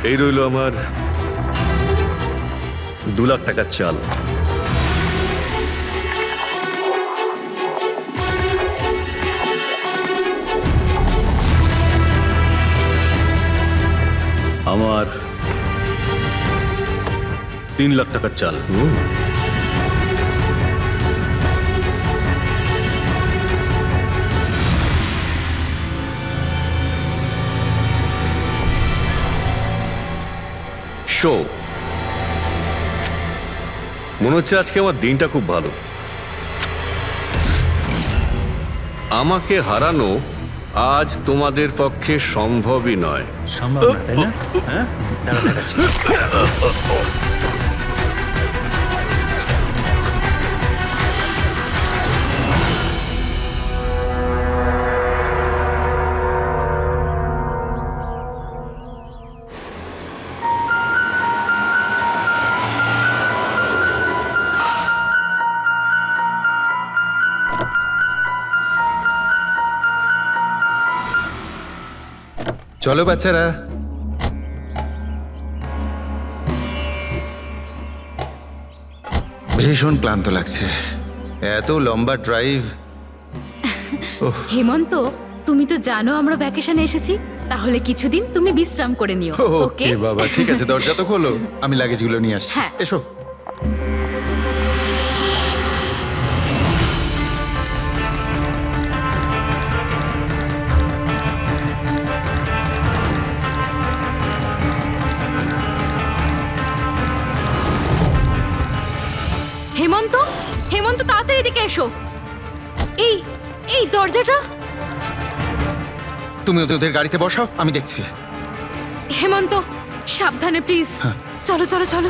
এই রইল আমার 2 লাখ টাকার চাল। আমার 3 লাখ টাকার চাল। শো, মনে হচ্ছে আজকে আমার দিনটা খুব ভালো। আমাকে হারানো আজ তোমাদের পক্ষে সম্ভবই নয়। সম্ভব না, তাই না? হ্যাঁ, দাঁড়া দেখাচ্ছি। চলো বাচ্চারা, ভীষণ ক্লান্ত লাগছে, এত লম্বা ড্রাইভ। হেমন্ত, তুমি তো জানো আমরা ভ্যাকেশনে এসেছি, তাহলে কিছুদিন তুমি বিশ্রাম করে নিও। ওকে বাবা, ঠিক আছে, দরজা তো খোলো, আমি লাগেজগুলো নিয়ে আসছি। হ্যাঁ। এসো। হেমন্ত, হেমন্ত তাড়াতাড়ি এদিকে এসো। এই এই দরজাটা। তুমি ওদের গাড়িতে বসাও, আমি দেখছি। হেমন্ত, সাবধানে প্লিজ। চলো চলো চলো।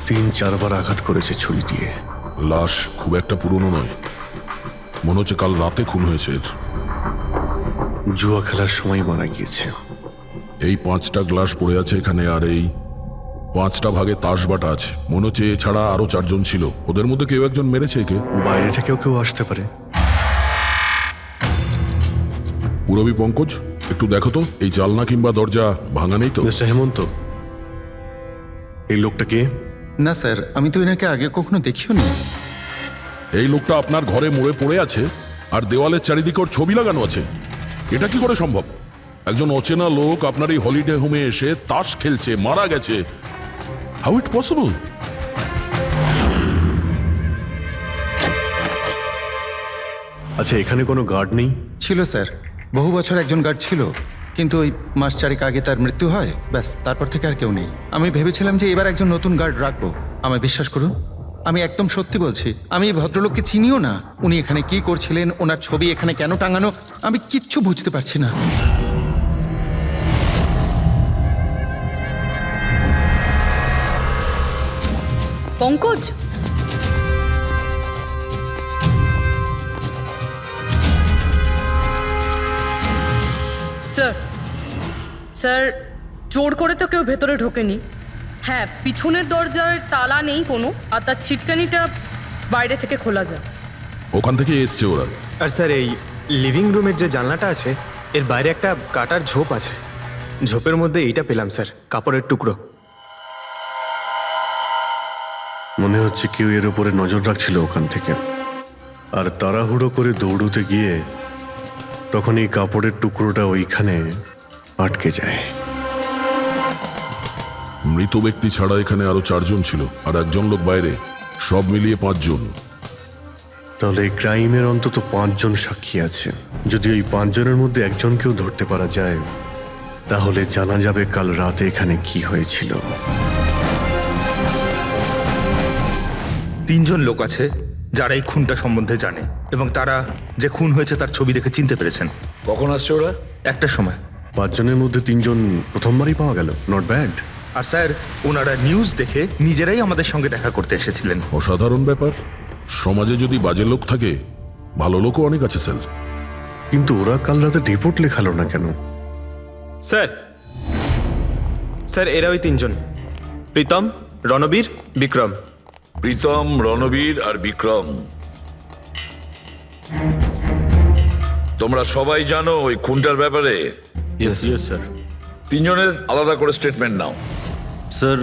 তিন চারবার আঘাত করেছে ছুরি দিয়ে। লাশ খুব একটা পুরনো নয়, মনে হচ্ছে কাল রাতে খুন হয়েছে এর। জুয়া খেলার সময় মারা গিয়েছে। এই 5টা গ্লাস পড়ে আছে এখানে, আর এই 5টা ভাগে তাস বাটা আছে। মনে হচ্ছে এছাড়া আরো 4 জন ছিল, ওদের মধ্যে কেউ একজন মেরেছে একে। বাইরে থেকেও কেউ আসতে পারে। পুরবী পঙ্কজ, একটু দেখো তো এই জালনা কিংবা দরজা ভাঙা নেই তো? মিস্টার হেমন্ত, এই লোকটা কে? না স্যার, আমি তো এনাকে আগে কখনো দেখিও নি। এই লোকটা আপনার ঘরে মরে পড়ে আছে, আর দেওয়ালের চারিদিকে ওর ছবি লাগানো আছে। এটা কি করে সম্ভব? একজন অচেনা লোক আপনার এই হলিডে হোমে এসে তাস খেলছে, মারা গেছে। How it possible? আচ্ছা, এখানে কোনো গার্ড নেই? ছিল স্যার, বহু বছর একজন গার্ড ছিল, কিন্তু ওই মাস চারেক আগে তার মৃত্যু হয়, ব্যাস তারপর থেকে আর কেউ নেই। আমি ভেবেছিলাম যে এবার একজন নতুন গার্ড রাখবো। আমায় বিশ্বাস করুন, আমি একদম সত্যি বলছি। আমি এই ভদ্রলোককে চিনিও না। উনি এখানে কি করছিলেন, ওনার ছবি এখানে কেন টাঙানো, আমি কিচ্ছু বুঝতে পারছি না। পঙ্কজ, স্যার স্যার, জোর করে তো কেউ ভেতরে ঢোকেনি। হ্যাঁ, পিছনের দরজার তালা নেই কোনো, আর তার ছিটকানিটা বাইরে থেকে খোলা যায়। ওখান থেকে এসছে ওরা। আর স্যার, এই লিভিং রুমের যে জানলাটা আছে, এর বাইরে একটা কাটার ঝোপ আছে। ঝোপের মধ্যে এইটা পেলাম স্যার, কাপড়ের টুকরো। মনে হচ্ছে কেউ এর উপরে নজর রাখছিল ওখান থেকে, আর তাড়াহুড়ো করে দৌড়তে গিয়ে তখন এই কাপড়ের টুকরোটা ওইখানে আটকে যায়। মৃত ব্যক্তি ছাড়া এখানে আরো 4 জন ছিল, আর একজন লোক বাইরে, সব মিলিয়ে 5 জন। তাহলে এই ক্রাইমের অন্তত 5 জন সাক্ষী আছে। যদি ওই 5 জনের মধ্যে একজনকেও ধরতে পারা যায়, তাহলে জানা যাবে কাল রাতে এখানে কি হয়েছিল। 3 জন লোক আছে যারা এই খুনটা সম্বন্ধে জানে, এবং তারা যে খুন হয়েছে তার ছবি দেখে চিনতে পেরেছেন। কখন আসছে ওরা? একটা সময়। 5 জনের মধ্যে 3 জন প্রথমবারই পাওয়া গেল, নট ব্যাড। আর স্যার ওনারা নিউজ দেখে নিজেরাই আমাদের সঙ্গে দেখা করতে এসেছিলেন। অসাধারণ ব্যাপার। সমাজে যদি বাজে লোক থাকে, ভালো লোকও অনেক আছে স্যার। কিন্তু ওরা কাল রাতে রিপোর্ট লেখালো না কেন? স্যার স্যার এরা ওই তিনজন, প্রীতম, রণবীর, বিক্রম। প্রীতম, রণবীর আর বিক্রম, তোমরা সবাই জানো ওই খুনটার ব্যাপারে। স্যার। তিনজনের আলাদা করে স্টেটমেন্ট নাও। স্যার,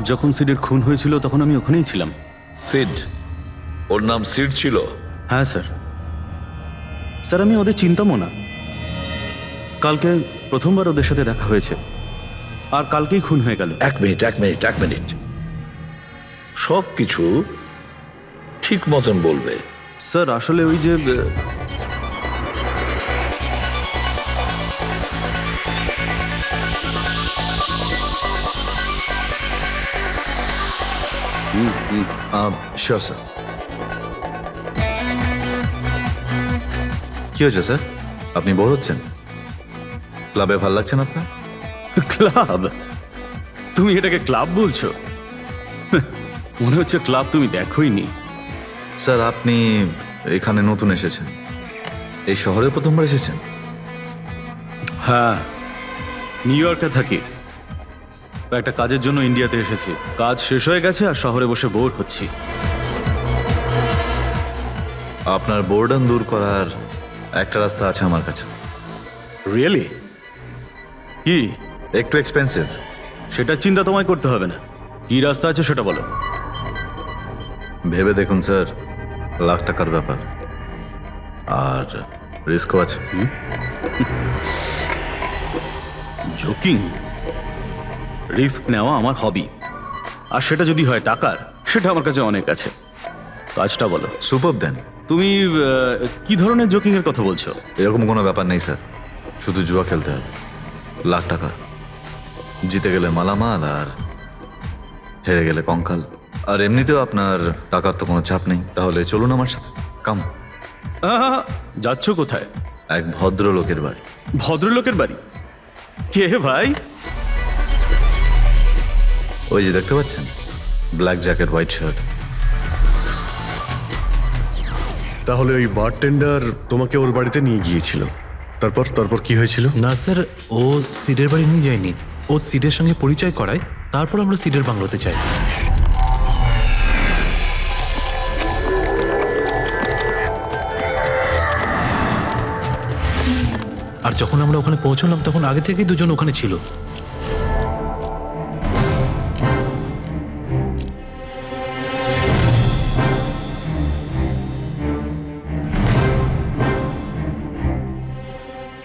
যখন সিডের খুন হয়েছিল তখন আমি ওখানেই ছিলাম। সিড, ওর নাম সিড ছিল? হ্যাঁ স্যার। স্যার, আমি ওদের চিনতামও না। কালকে প্রথমবার ওদের সাথে দেখা হয়েছে, আর কালকেই খুন হয়ে গেল। এক মিনিট, সব কিছু ঠিক মতন বলবে। স্যার, আসলে ওই যে শিওর স্যার। কি হয়েছে স্যার? আপনি বোর হচ্ছেন? ক্লাবে ভাল লাগছে না আপনার? ক্লাব? তুমি এটাকে ক্লাব বলছো? মনে হচ্ছে ক্লাব তুমি দেখোইনি। স্যার, আপনি এখানে নতুন এসেছেন, এই শহরে প্রথমবার এসেছেন? হ্যাঁ, নিউ ইয়র্কে থাকি। একটা কাজের জন্য ইন্ডিয়াতে এসেছি। কাজ শেষ হয়ে গেছে আর শহরে বসে বোর হচ্ছি। আপনার বোর্ডন দূর করার একটা রাস্তা আছে আমার কাছে। রিয়েলি? কি? একটু এক্সপেন্সিভ। সেটা চিন্তা তোমায় করতে হবে না। কি রাস্তা আছে সেটা বলো। ভেবে দেখুন স্যার, লাখ টাকার ব্যাপার, আর রিস্কও আছে। জোকিং? রিস্ক নেওয়া আমার হবি, আর সেটা যদি হয় টাকার, সেটা আমার কাছে অনেক আছে। কাজটা বলো। সুপার দেন। তুমি কি ধরনের জোকিং এর কথা বলছো? এরকম কোনো ব্যাপার নেই স্যার, শুধু জুয়া খেলতে হবে। লাখ টাকা, জিতে গেলে মালামাল, আর হেরে গেলে কঙ্কাল। আর এমনিতেও আপনার টাকার তো কোনো চাপ নেই। তাহলে চলুন আমার সাথে, কাম। যাচ্ছ কোথায়? এক ভদ্রলোকের বাড়ি। ভদ্রলোকের বাড়ি? কে ভাই? ওই যে দেখতে পাচ্ছেন, ব্ল্যাক জ্যাকেট, হোয়াইট শার্ট। তাহলে ওই বারটেন্ডার তোমাকে ওর বাড়িতে নিয়ে গিয়েছিল, তারপর কি হয়েছিল? না স্যার, ও সিডের বাড়ি নিয়ে যায়নি। ও সিডের সঙ্গে পরিচয় করায়, তারপর আমরা সিডের বাংলোতে যাই। আর যখন আমরা ওখানে পৌঁছলাম তখন আগে থেকেই দুজন ওখানে ছিল।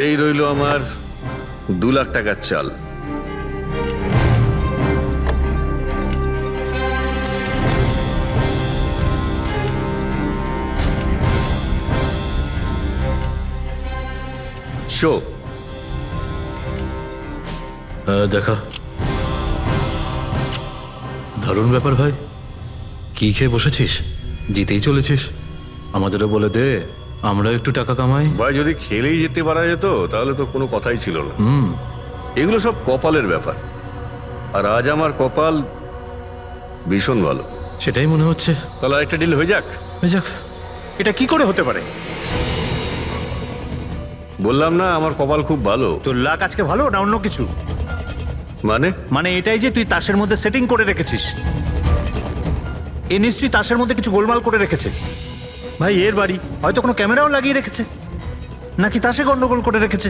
এই রইল আমার 2 লাখ টাকার চাল। শো দেখা। দারুণ ব্যাপার ভাই। কি খেয়ে বসেছিস? জিতেই চলেছিস। আমাদেরও বলে দে, আমরা একটু টাকা কামাই। ভাই, যদি খেলেই যেতে পারা যেত তাহলে তো কোনো কথাই ছিল না। এগুলো সব কপালের ব্যাপার, আর আজ আমার কপাল ভীষণ ভালো। সেটাই মনে হচ্ছে। তাহলে আরেকটা ডিল হয়ে যাক। যাক। এটা কি করে হতে পারে? বললাম না আমার কপাল খুব ভালো। তোর লাক আজকে ভালো না অন্য কিছু? মানে এটাই যে তুই তাসের মধ্যে সেটিং করে রেখেছিস। এ নিশ্চয়ই তাসের মধ্যে কিছু গোলমাল করে রেখেছে। ভাই, এর বাড়ি হয়তো কোনো ক্যামেরাও লাগিয়ে রেখেছে, নাকি তাসে গন্ডগোল করে রেখেছে।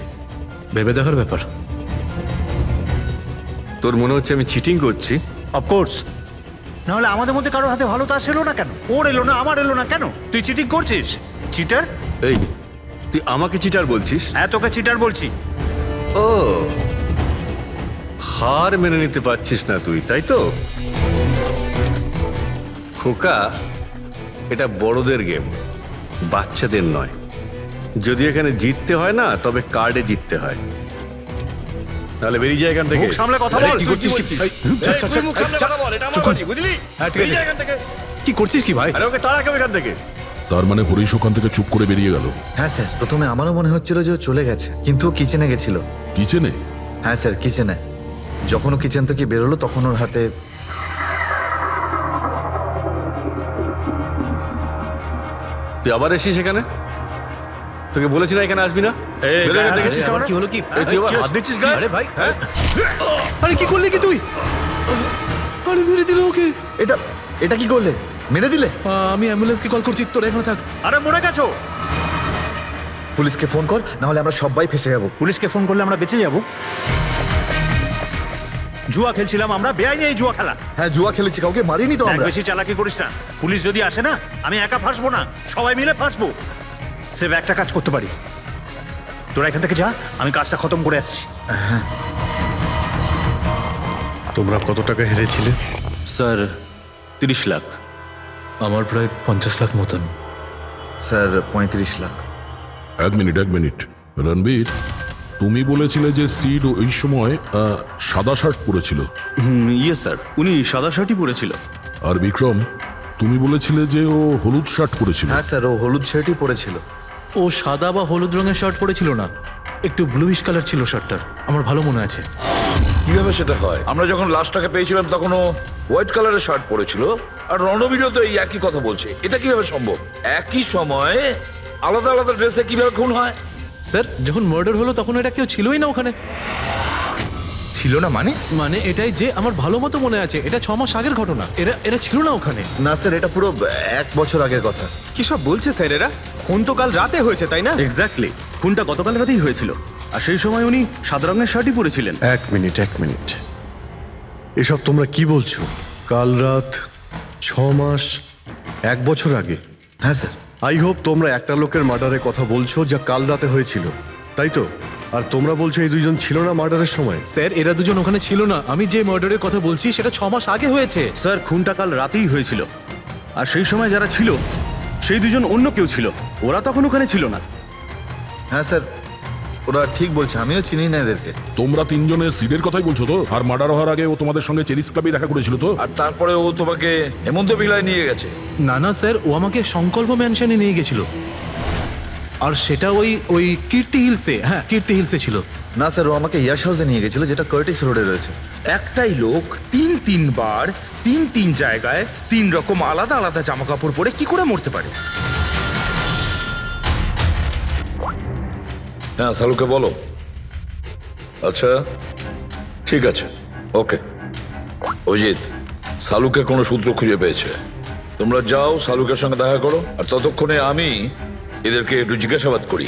ভেবে দেখার ব্যাপার। তোর মনে হচ্ছে আমি চিটিং করছি? অফকোর্স। নাহলে আমাদের মধ্যে কারোর হাতে ভালো তাস এলো না কেন? ওর এলো না, আমার এলো না কেন? তুই চিটিং করছিস? চিটার? এই, তুই আমাকে চিটার বলছিস? হ্যাঁ, তোকে চিটার বলছি। ও, হার মেনে নিতে পারছিস না তুই, তাই তো? খোকা, এটা বড়দের গেম, বাচ্চাদের নয়। যদি এখানে জিততে হয় না, তবে কার্ডে জিততে হয়। তাহলে বেরিয়ে যায় এখান থেকে। মুখ সামলে কথা আরে, বল। কি করছিস? তুই মুখ সামলে কথা বল, এটা আমার বাড়ি, বুঝলি? বেরিয়ে যায় এখান থেকে। কি করছিস কি ভাই? আরে ওকে তাড়া কেউ এখান থেকে। তার মানে হরিশ ওখান থেকে চুপ করে বেরিয়ে গেল। হ্যাঁ স্যার, প্রথমে আমারও মনে হচ্ছিল যে ও চলে গেছে, কিন্তু কিচেনে গেছিল। কিচেনে? হ্যাঁ স্যার, কিচেনে যখন ও কিচেন থেকে বেরোলো তখন ওর হাতে তুই আবার এসিস এখানে? তোকে বলেছি না এখানে আসবি না? বেরো এখান থেকে। কি হলো কি? এই, তুই আবার হাত দিচ্ছিস গায়ে? আরে ভাই, আরে কি করলি কি তুই? আরে মেরে দিল ওকে। এটা এটা কি করলে? মেরে দিলে? আমি অ্যাম্বুলেন্সকে কল করছি, তোরা এখানে থাক। আরে মরে গেছো? পুলিশকে ফোন কর, না হলে আমরা সবাই ফেসে যাবো। পুলিশকে ফোন করলে আমরা বেঁচে যাব? জুয়া খেলছিলাম আমরা, বেআইনি এই জুয়া খেলা। হ্যাঁ, জুয়া খেলেছি, কাউকে মারিনি তো দেখ, আমরা। বেশি চালাকি করিস না। পুলিশ যদি আসে না, আমি একা ফাঁসবো না, সবাই মিলে ফাঁসবো। সে একটা কাজ করতে পারি, তোরা এখান থেকে যা, আমি কাজটা খতম করে আসছি। তোমরা কত টাকা হেরেছিলে? স্যার 30 লাখ। আমার প্রায় 50 লাখ মতন। স্যার 35 লাখ। এক মিনিট রণবীর, তুমি বলেছিলে যে সিড ওই সময় সাদা শার্ট পরেছিল, ইয়ে স্যার, উনি সাদা শার্টই পরেছিল। আর বিক্রম, তুমি বলেছিলে যে ও হলুদ শার্ট পরেছিল। হ্যাঁ স্যার, ও হলুদ শার্টই পরেছিল। ও সাদা বা হলুদ রঙের শার্ট পরেছিল না, একটু ব্লুইশ কালার ছিল শার্টটার, আমার ভালো মনে আছে। কিভাবে সেটা হয়? আমরা যখন লাশটাকে পেয়েছিলাম তখন ও হোয়াইট কালারের শার্ট পরেছিল, আর রণবীরও তো এই একই কথা বলছে। এটা কিভাবে সম্ভব? একই সময়ে আলাদা আলাদা ড্রেসে কিভাবে খুন হয়? স্যার, যখন মার্ডার হলো তখন এটা কেউ ছিলই না ওখানে। ছিল না মানে? মানে এটাই যে আমার ভালো মতো মনে আছে, এটা 6 মাস আগের ঘটনা। এরা ছিল না ওখানে। না স্যার, এটা পুরো 1 বছর আগের কথা। কি সব বলছে স্যার এরা? খুন তো কাল রাতে হয়েছে, তাই না? এক্স্যাক্টলি, খুনটা গতকাল রাতেই হয়েছিল। আর সেই সময় উনি সাদা রঙের শার্টই পরেছিলেন। এক মিনিট, এসব তোমরা কি বলছো? কাল রাত, 6 মাস, 1 বছর আগে? হ্যাঁ স্যার। আই হোপ তোমরা একটা লোকের মার্ডারের কথা বলছো যা কাল রাতে হয়েছিল, তাই তো? আর তোমরা বলছো এই দুইজন ছিল না মার্ডারের সময়? স্যার, এরা দুজন ওখানে ছিল না। আমি যে মার্ডারের কথা বলছি সেটা 6 মাস আগে হয়েছে। স্যার, খুনটা কাল রাতেই হয়েছিল। আর সেই সময় যারা ছিল সেই দুজন অন্য কেউ ছিল, ওরা তখন ওখানে ছিল না। হ্যাঁ স্যার, ওরা ঠিক বলছে, আমিও চিনি না এদেরকে। তোমরা তিনজনের সিডের কথাই বলছো তো? আর মার্ডার হওয়ার আগে ও তোমাদের সঙ্গে চেরিস ক্লাবে দেখা করেছিল তো? আর তারপরে ও তোমাকে হেমন্ত বিলায় নিয়ে গেছে। না না স্যার, ও আমাকে সংকল্প ম্যানশনে নিয়ে গেছিল। আর সেটা ওই কীর্তি হিলসে, হ্যাঁ কীর্তি হিলসে ছিল। না স্যার, ও আমাকে ইয়াশ হাউসে নিয়ে গেছিল, যেটা কার্টিস রোডে রয়েছে। একটাই লোক তিনবার 3 জায়গায় 3 রকম আলাদা আলাদা জামা কাপড় পরে কি করে মরতে পারে? হ্যাঁ, সালুকে বলো। আচ্ছা, ঠিক আছে, ওকে। অজিত, সালুকে কোনো সূত্র খুঁজে পেয়েছে। তোমরা যাও, সালুকের সঙ্গে দেখা করো, আর ততক্ষণে আমি এদেরকে একটু জিজ্ঞাসাবাদ করি।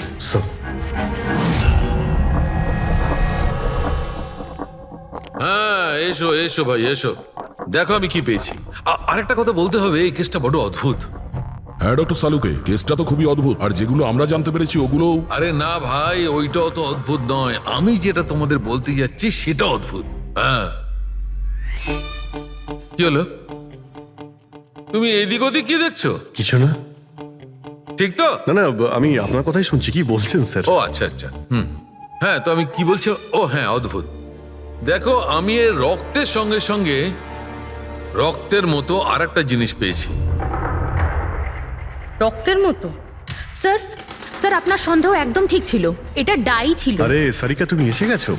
হ্যাঁ, এসো এসো ভাই, এসো, দেখো আমি কি পেয়েছি। আরেকটা কথা বলতে হবে, এই কেসটা বড় অদ্ভুত। হ্যাঁ ডক্টর সালুকে, কেসটা তো খুবই অদ্ভুত, আর যেগুলো আমরা জানতে পেরেছি ওগুলো। আরে না ভাই, ওইটাও তো অদ্ভুত নয়, আমি যেটা তোমাদের বলতে যাচ্ছি সেটা অদ্ভুত। হ্যাঁ, কি হলো? তুমি এদিক ওদিক কি দেখছো? কিছু না। ঠিক তো? না, আমি আপনার কথাই শুনছি। কি বলছেন স্যার? ও আচ্ছা, হ্যাঁ, তো আমি কি বলছি? ও হ্যাঁ, অদ্ভুত। দেখো, আমি এর রক্তের সঙ্গে সঙ্গে রক্তের মতো আর একটা জিনিস পেয়েছি। রক্তের মতো? স্যার আপনার সন্দেহ একদম ঠিক ছিল, এটা ডাই ছিল। আরে সারিকা, তুমি এসে গেছো?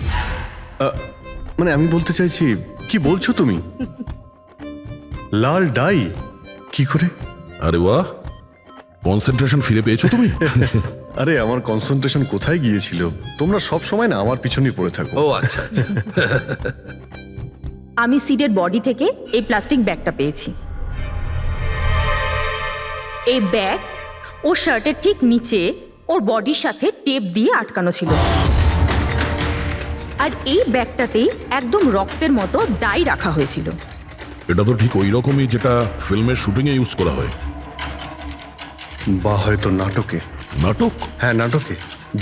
মানে আমি বলতে চাইছি, কি বলছো তুমি? লাল ডাই? কি করে? আরে বাহ, কনসেন্ট্রেশন ফিরে পেয়েছো তুমি? আরে আমার কনসেন্ট্রেশন কোথায় গিয়েছিল? তোমরা সব সময় না আমার পিছনেই পড়ে থাকো। ও আচ্ছা আচ্ছা। আমি সিডের বডি থেকে এই প্লাস্টিক ব্যাগটা পেয়েছি। এই ব্যাগ ওর শার্টের ঠিক নিচে ওর বডির সাথে টেপ দিয়ে আটকানো ছিল। আর এই ব্যাগটাতেই একদম রক্তের মতো ডাই রাখা হয়েছিল। এটা তো ঠিক ওই রকমই যেটা ফিল্মের শুটিংয়ে ইউজ করা হয়। বা হয়তো নাটকে। নাটক? হ্যাঁ, নাটকে।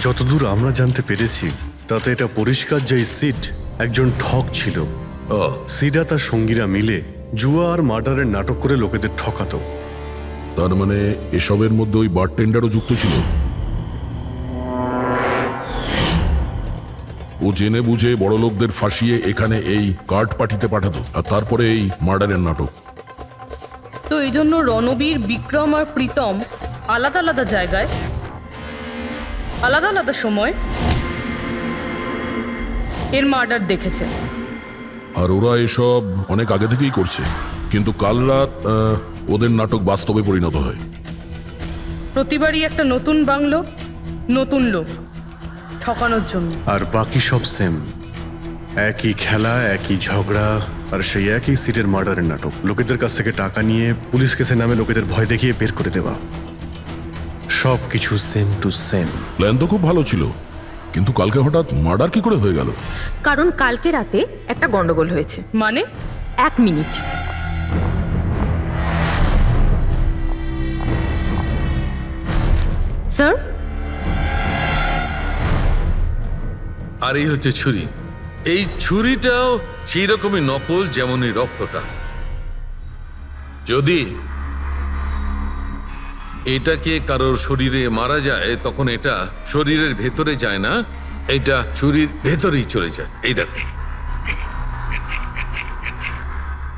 যতদূর আমরা জানতে পেরেছি তাতে এটা পরিষ্কার যে সিড একজন ঠক ছিল। সিডা তার সঙ্গীরা মিলে জুয়া আর মার্ডারের নাটক করে লোকেদের ঠকাতো। তার মানে এসবের মধ্যে ওই বারটেন্ডারও যুক্ত ছিল। ও জেনে বুঝে বড় লোকদের ফাঁসিয়ে এখানে এই কার্ড পার্টিতে পাঠাতো, আর তারপরে এই মার্ডারের নাটক। তো এই জন্য রণবীর, বিক্রম আর প্রীতম আলাদা আলাদা জায়গায় আলাদা আলাদা সময় এর মার্ডার দেখেছে। আর ওরা এসব অনেক আগে থেকেই করছে, কিন্তু কাল রাত ওদের নাটক বাস্তবে পরিণত হয়। প্রতিবারই একটা নতুন বাংলো, নতুন লোক ঠকানোর জন্য। আর বাকি সব সেম, একই খেলা, একই ঝগড়া, আর সেই একই সিটের মার্ডারের নাটক। লোকেদের কাছ থেকে টাকা নিয়ে পুলিশ কেসে নামে লোকেদের ভয় দেখিয়ে বের করে দেওয়া, সব কিছু সেম টু সেম। প্ল্যান তো খুব ভালো ছিল, কিন্তু কালকে হঠাৎ মার্ডার কি করে হয়ে গেল? কারণ কালকে রাতে একটা গন্ডগোল হয়েছে। মানে 1 মিনিট। স্যার, আর এই হচ্ছে ছুরি। এই ছুরিটাও সেই রকমই নকল যেমন এই রক্তটা। যদি এটাকে কারোর শরীরে মারা যায় তখন এটা শরীরের ভেতরে যায় না, এটা ছুরির ভেতরেই চলে যায়। এই দেখো।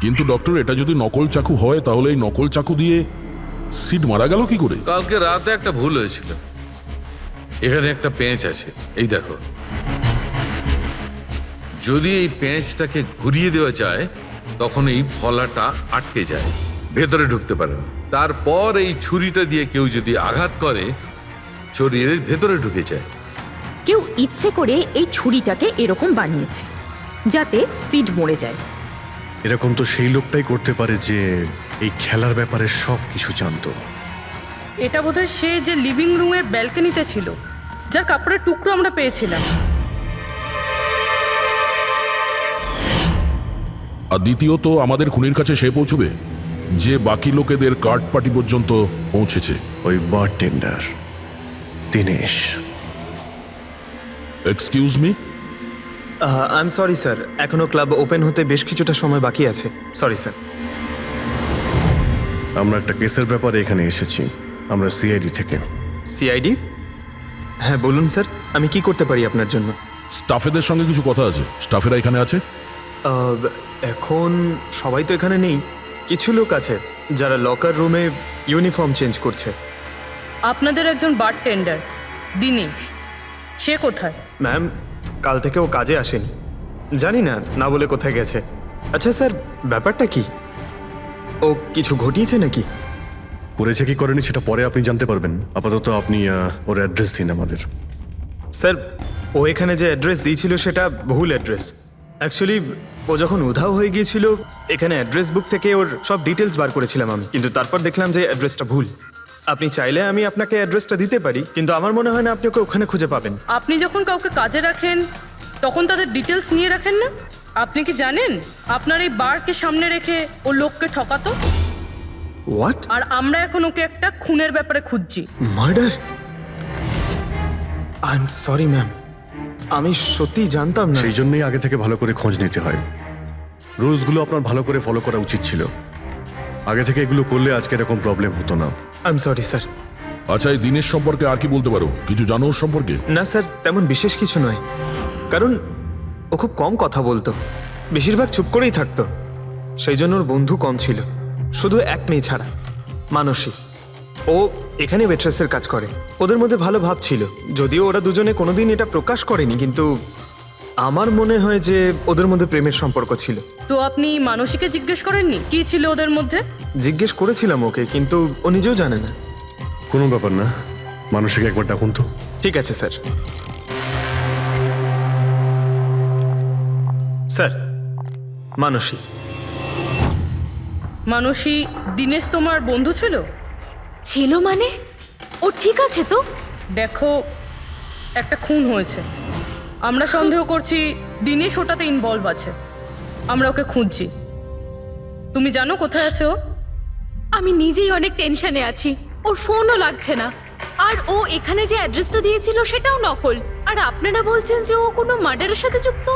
কিন্তু ডক্টর, এটা যদি নকল চাকু হয় তাহলে এই নকল চাকু দিয়ে সিড মারা গেল কি করে? কালকে রাতে একটা ভুল হয়েছিল। এখানে একটা পেঁচ আছে, এই দেখো। যদি এই পেঁচটাকে ঘুরিয়ে দেওয়া যায় তখন এই ফলাটা আটকে যায়, ভেতরে ঢুকতে পারে না। তারপর এই ছুরিটা দিয়ে কেউ যদি আঘাত করে শরীরের ভেতরে ঢুকে যায়। কেউ ইচ্ছে করে এই ছুরিটাকে এরকম বানিয়েছে যাতে সিড মরে যায়। এরকম তো সেই লোকটাই করতে পারে যে এই খেলার ব্যাপারে সব কিছু জানতো। এটা বোধহয় সে যে লিভিং রুমের ব্যালকনিতে ছিল, যার কাপড়ের টুকরো আমরা পেয়েছিলাম। আর দ্বিতীয়ত, আমাদের খুনির কাছে সে পৌঁছবে যে বাকি লোকেদের কার্ড পার্টি পর্যন্ত পৌঁছেছে। ওই bartender Dinesh. Excuse me? I am sorry sir, এখনো ক্লাব ওপেন হতে বেশ কিছুটা সময় বাকি আছে। Sorry sir. আমরা একটা কেসের ব্যাপারে এখানে এসেছি, আমরা সিআইডি থেকে। সিআইডি? হ্যাঁ বলুন স্যার, আমি কি করতে পারি আপনার জন্য? স্টাফেদের সঙ্গে কিছু কথা আছে। স্টাফেরা এখানে আছে? এখন সবাই তো এখানে নেই, কিছু লোক আছে যারা লকার রুমে ইউনিফর্ম চেঞ্জ করছে। আপনাদের একজন বারটেন্ডার দিনেশ, সে কোথায়? ম্যাম, কাল থেকে ও কাজে আসেনি, জানি না না বলে কোথায় গেছে। আচ্ছা স্যার, ব্যাপারটা কি? ও কিছু ঘটিয়েছে নাকি? করেছে কি করেনি সেটা পরে আপনি জানতে পারবেন। আপাতত আপনি ওর অ্যাড্রেস দিন আমাদের। স্যার, ও এখানে যে অ্যাড্রেস দিয়েছিল সেটা ভুল অ্যাড্রেস। অ্যাকচুয়ালি ও যখন উধাও হয়ে গিয়েছিল এখানে অ্যাড্রেস বুক থেকে ওর সব ডিটেলস বার করেছিলাম আমি, কিন্তু তারপর দেখলাম যে অ্যাড্রেসটা ভুল। আপনি চাইলে আমি আপনাকে অ্যাড্রেসটা দিতে পারি, কিন্তু আমার মনে হয় না আপনি ওকে ওখানে খুঁজে পাবেন। আপনি যখন কাউকে কাজে রাখেন তখন তাদের ডিটেলস নিয়ে রাখেন না? আপনি কি জানেন আপনার এই বারকে সামনে রেখে ও লোককে ঠকাতো? হোয়াট? আর আমরা এখন ওকে একটা খুনের ব্যাপারে খুঁজছি। Murder? I am sorry ma'am, আমি সত্যি জানতাম না। সেই জন্যই আগে থেকে ভালো করে খোঁজ নিতে হয়। রুলসগুলো আপনার ভালো করে ফলো করা উচিত ছিল। আগে থেকে এগুলো করলে আজকে এরকম প্রবলেম হতো না। I am sorry sir. আচ্ছা, এই দিনের সম্পর্কে আর কি বলতে পারো? কিছু জানো ওর সম্পর্কে? না স্যার, তেমন বিশেষ কিছু নয়, কারণ ও খুব কম কথা বলতো, বেশিরভাগ চুপ করেই থাকতো। সেই জন্য ওর বন্ধু কম ছিল, শুধু এক মেয়ে ছাড়া, মানসী। ও এখানে ওয়েট্রেসের কাজ করে। ওদের মধ্যে ভালো ভাব ছিল, যদিও ওরা দুজনে কোনোদিন এটা প্রকাশ করেনি, কিন্তু আমার মনে হয় যে ওদের মধ্যে প্রেমের সম্পর্ক ছিল। তো আপনি মানসীকে জিজ্ঞেস করেননি কি ছিল ওদের মধ্যে? জিজ্ঞেস করেছিলাম ওকে, কিন্তু ও নিজেও জানে না। কোনো ব্যাপার না, মানুষকে একবার ডাকুন তো। ঠিক আছে স্যার। স্যার, মানসী। মানসী, দিনেশ তোমার বন্ধু ছিল? ছিল মানে? ও ঠিক আছে তো? দেখো, একটা খুন হয়েছে, আমরা সন্দেহ করছি দিনেশ ওটাতে ইনভলভ আছে। আমরা ওকে খুঁজছি। তুমি জানো কোথায় আছে ও? আমি নিজেই অনেক টেনশনে আছি, ওর ফোনও লাগছে না। আর ও এখানে যে অ্যাড্রেসটা দিয়েছিল সেটাও নকল। আর আপনারা বলছেন যে ও কোনো মার্ডারের সাথে যুক্ত?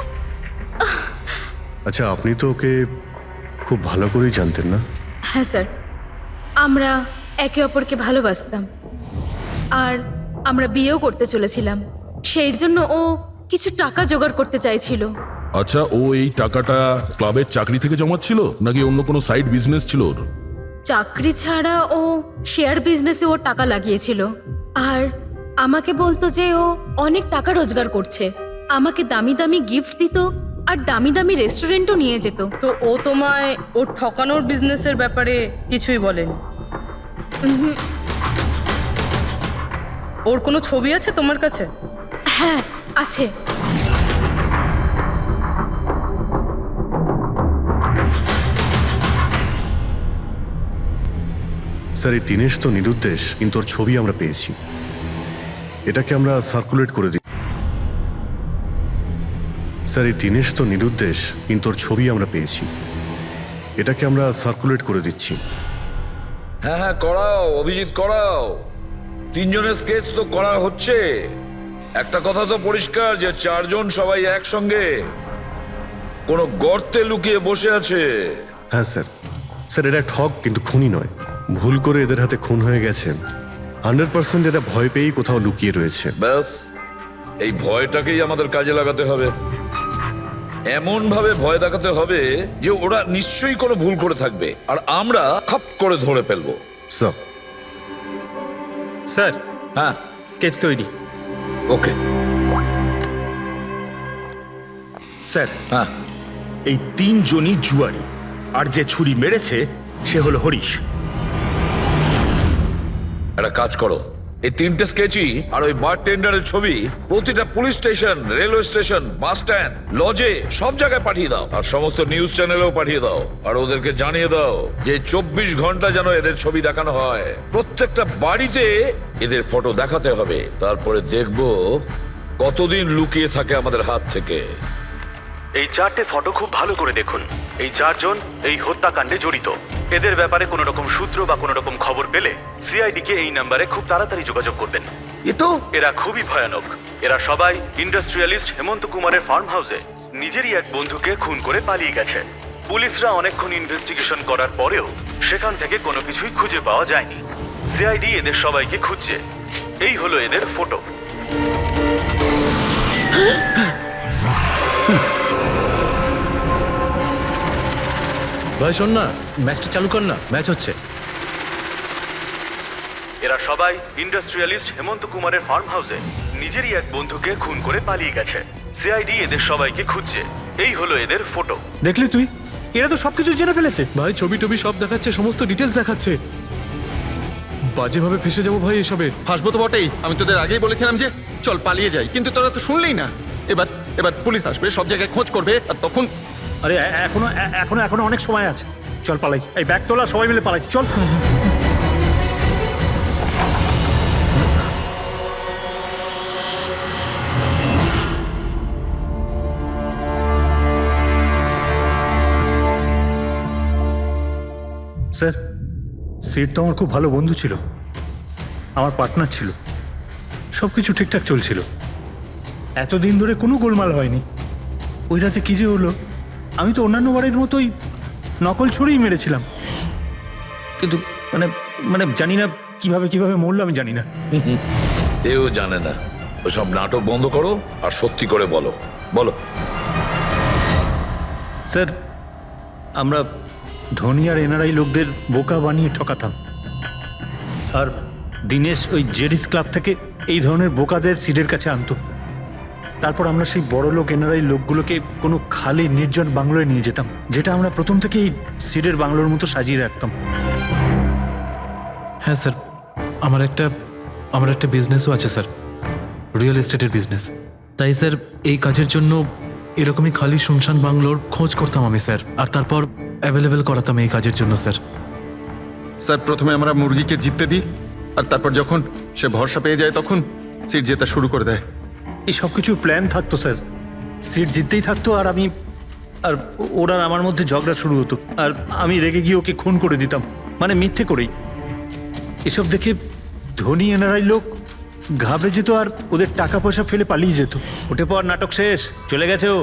আচ্ছা, আপনি তো ওকে খুব ভালো করেই জানতেন না? হ্যাঁ স্যার, আমরা একে অপরকে ভালোবাসতাম আর আমরা বিয়েও করতে চলেছিলাম। সেই জন্য ও কিছু টাকা জোগাড় করতে চাইছিল। আচ্ছা, ও এই টাকাটা ক্লাবের চাকরি থেকে জমাচ্ছিল নাকি অন্য কোনো সাইড বিজনেস ছিল ওর? চাকরি ছাড়া ও শেয়ার বিজনেসে ওর টাকা লাগিয়েছিল। আর আমাকে বলতো যে ও অনেক টাকা রোজগার করছে, আমাকে দামি দামি গিফট দিত আর দামি দামি রেস্টুরেন্টও নিয়ে যেত। তো ও তোমায় ওর ঠকানোর বিজনেসের ব্যাপারে কিছুই বলেনি? ওর কোনো ছবি আছে তোমার কাছে? হ্যাঁ আছে। স্যার এই দিনেশ তো নিরুদ্দেশ, কিন্তু ওর ছবি আমরা পেয়েছি। এটাকে আমরা সার্কুলেট করে দিই। স্যার এই দিনেশ তো নিরুদ্দেশ, কিন্তু ওর ছবি আমরা পেয়েছি। এটাকে আমরা সার্কুলেট করে দিচ্ছি। হ্যাঁ হ্যাঁ, করাও অভিজিৎ, করাও। 3 জনের স্কেচ তো করা হচ্ছে। একটা কথা তো পরিষ্কার যে 4 জন সবাই একসঙ্গে কোনো গর্তে লুকিয়ে বসে আছে। হ্যাঁ স্যার। স্যার এরা ঠক কিন্তু খুনি নয়। ভুল করে এদের হাতে খুন হয়ে গেছে। 100% এরা ভয় পেয়েই কোথাও লুকিয়ে রয়েছে। ব্যাস, এই ভয়টাকেই আমাদের কাজে লাগাতে হবে। এমন ভাবে ভয় দেখাতে হবে যে ওরা নিশ্চয়ই কোনো ভুল করে থাকবে, আর আমরা খপ করে ধরে ফেলবো। স্যার স্যার, হ্যাঁ, স্কেচ তৈরি। ওকে স্যার, হ্যাঁ, এই 3 জনই জুয়ারি, আর যে ছুরি মেরেছে সে হলো হরিশ। একটা কাজ করো, এই 3টে স্কেচই আর ওই বারটেন্ডারের ছবি প্রতিটা police station, railway station, bus stand, লজে সব জায়গায় পাঠিয়ে দাও, আর সমস্ত নিউজ চ্যানেলেও পাঠিয়ে দাও। আর ওদেরকে জানিয়ে দাও যে 24 ঘন্টা যেন এদের ছবি দেখানো হয়। প্রত্যেকটা বাড়িতে এদের ফটো দেখাতে হবে। তারপরে দেখবো কতদিন লুকিয়ে থাকে আমাদের হাত থেকে। এই 4টে ফটো খুব ভালো করে দেখুন। এই 4 জন এই হত্যাকাণ্ডে জড়িত। এদের ব্যাপারে কোনো রকম সূত্র বা কোনো রকম খবর পেলে সিআইডি কে এই নাম্বারে খুব তাড়াতাড়ি যোগাযোগ করবেন। এরা খুবই ভয়ানক। এরা সবাই ইন্ডাস্ট্রিয়ালিস্ট হেমন্ত কুমারের ফার্ম হাউসে নিজেরই এক বন্ধুকে খুন করে পালিয়ে গেছে। পুলিশরা অনেকক্ষণ ইনভেস্টিগেশন করার পরেও সেখান থেকে কোনো কিছুই খুঁজে পাওয়া যায়নি। সিআইডি এদের সবাইকে খুঁজছে। এই হলো এদের ফটো। ভাই শোন না, ম্যাচটা চালু কর না, ম্যাচ হচ্ছে। এরা সবাই ইন্ডাস্ট্রিয়ালিস্ট হেমন্ত কুমারের ফার্ম হাউসে নিজেরই এক বন্ধুকে খুন করে পালিয়ে গেছে। সিআইডি এদের সবাইকে খুঁজছে। এই হলো এদের ফটো। দেখলি তুই, এরা তো সবকিছু জেনে ফেলেছে। ভাই ছবি টবি সব দেখাচ্ছে, সমস্ত ডিটেলস দেখাচ্ছে। বাজেভাবে ফেসে যাবো ভাই এসবে। হাসবো তো বটেই। আমি তোদের আগেই বলেছিলাম যে চল পালিয়ে যাই, কিন্তু তোরা তো শুনলেই না। এবার এবার পুলিশ আসবে, সব জায়গায় খোঁজ করবে, আর তখন আরে এখনো এখনো এখনো অনেক সময় আছে। চল পালাই, এই ব্যাগ তোলা, সবাই মিলে পালাই, চল। স্যার, সিট তো আমার খুব ভালো বন্ধু ছিল, আমার পার্টনার ছিল, সব কিছু ঠিকঠাক চলছিল। এতদিন ধরে কোনো গোলমাল হয়নি। ওই রাতে কি যে হলো, আমি তো অন্যান্য বারের মতোই নকল ছুরিই মেরেছিলাম, কিন্তু মানে মানে জানি না কিভাবে কিভাবে মরলো, আমি জানি না। এও জানে না। ওসব নাটক বন্ধ করো আর সত্যি করে বলো। বলো। স্যার, আমরা ধনী আর এনআরআই লোকদের বোকা বানিয়ে ঠকাতাম, আর দিনেশ ওই জেডিস ক্লাব থেকে এই ধরনের বোকাদের সিডের কাছে আনতো। তারপর আমরা সেই বড় লোক এনআরআই লোকগুলোকে কোনো খালি নির্জন বাংলোয় নিয়ে যেতাম, যেটা আমরা প্রথম থেকেই সিডের বাংলোর মতো সাজিয়ে রাখতাম। হ্যাঁ স্যার, আমার একটা বিজনেসও আছে স্যার, রিয়েল এস্টেটের বিজনেস। তাই স্যার এই কাজের জন্য এরকমই খালি শুনশান বাংলোর খোঁজ করতাম আমি স্যার, আর তারপর অ্যাভেলেবেল করাতাম এই কাজের জন্য স্যার। স্যার প্রথমে আমরা মুরগিকে জিততে দিই, আর তারপর যখন সে ভরসা পেয়ে যায় তখন সিট জেতা শুরু করে দেয়। এই সব কিছু প্ল্যান থাকতো স্যার, সিট জিততেই থাকতো, আর আমি আর ওরা আমার মধ্যে ঝগড়া শুরু হতো, আর আমি রেগে গিয়ে ওকে খুন করে দিতাম, মানে মিথ্যে করেই। এসব দেখে ধনী এনআরআই লোক ঘাবড়ে যেত আর ওদের টাকা পয়সা ফেলে পালিয়ে যেত। ওঠে পর নাটক শেষ, চলে গেছে ও।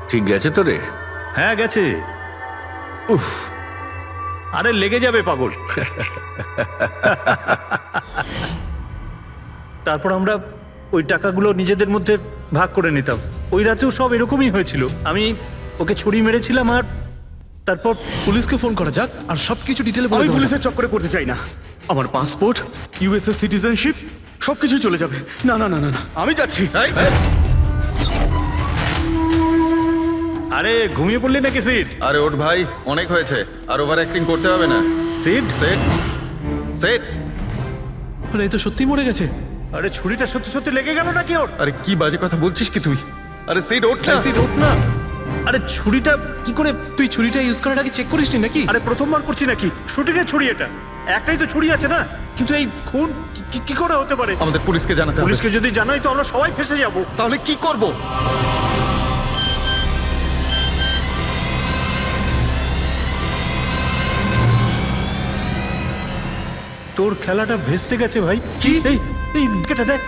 ঠিক গেছে তো রে? হ্যাঁ গেছে। উফ, আরে লেগে যাবে পাগল। তারপর আমরা ওই টাকাগুলো নিজেদের মধ্যে ভাগ করে নিতাম। ওই রাতেও সব এরকমই হয়েছিল। আমি ওকে ছুরি মেরেছিলাম, আর তারপর পুলিশকে ফোন করা যাক আর সবকিছু ডিটেলে বলে আমি দেওয়া যাক। পুলিশের চক্করে পড়তে চাই না। আমার পাসপোর্ট, ইউএসএ সিটিজেনশিপ সবকিছুই চলে যাবে। না না না না না, আমি যাচ্ছি। আরে ঘুমিয়ে পড়লি নাকি সিট? আরে ওঠ ভাই, অনেক হয়েছে, আর ওভার অ্যাক্টিং করতে হবে না। Seat set set. আরে এই তো সত্যি মরে গেছে। আরে ছুরিটা সত্যি সত্যি লেগে গেল নাকি ওর? আরে কি বাজে কথা বলছিস কি তুই? আরে সেট ওঠ না। সিট ওঠ না। আরে ছুরিটা কি করে? তুই ছুরিটা ইউজ করার আগে চেক করিসনি নাকি? আরে প্রথমবার করছি নাকি? শুটিংয়ের ছুরি এটা, একটাই তো ছুরি আছে না, কিন্তু এই খুন কি করে হতে পারে? আমাদের পুলিশকে জানাতে হবে। পুলিশকে যদি জানাই তো আমরা সবাই ফেসে যাব। তাহলে কি করব? তোর খেলাটা ভেস্তে গেছে ভাই। কি? এই এই এটা দেখ,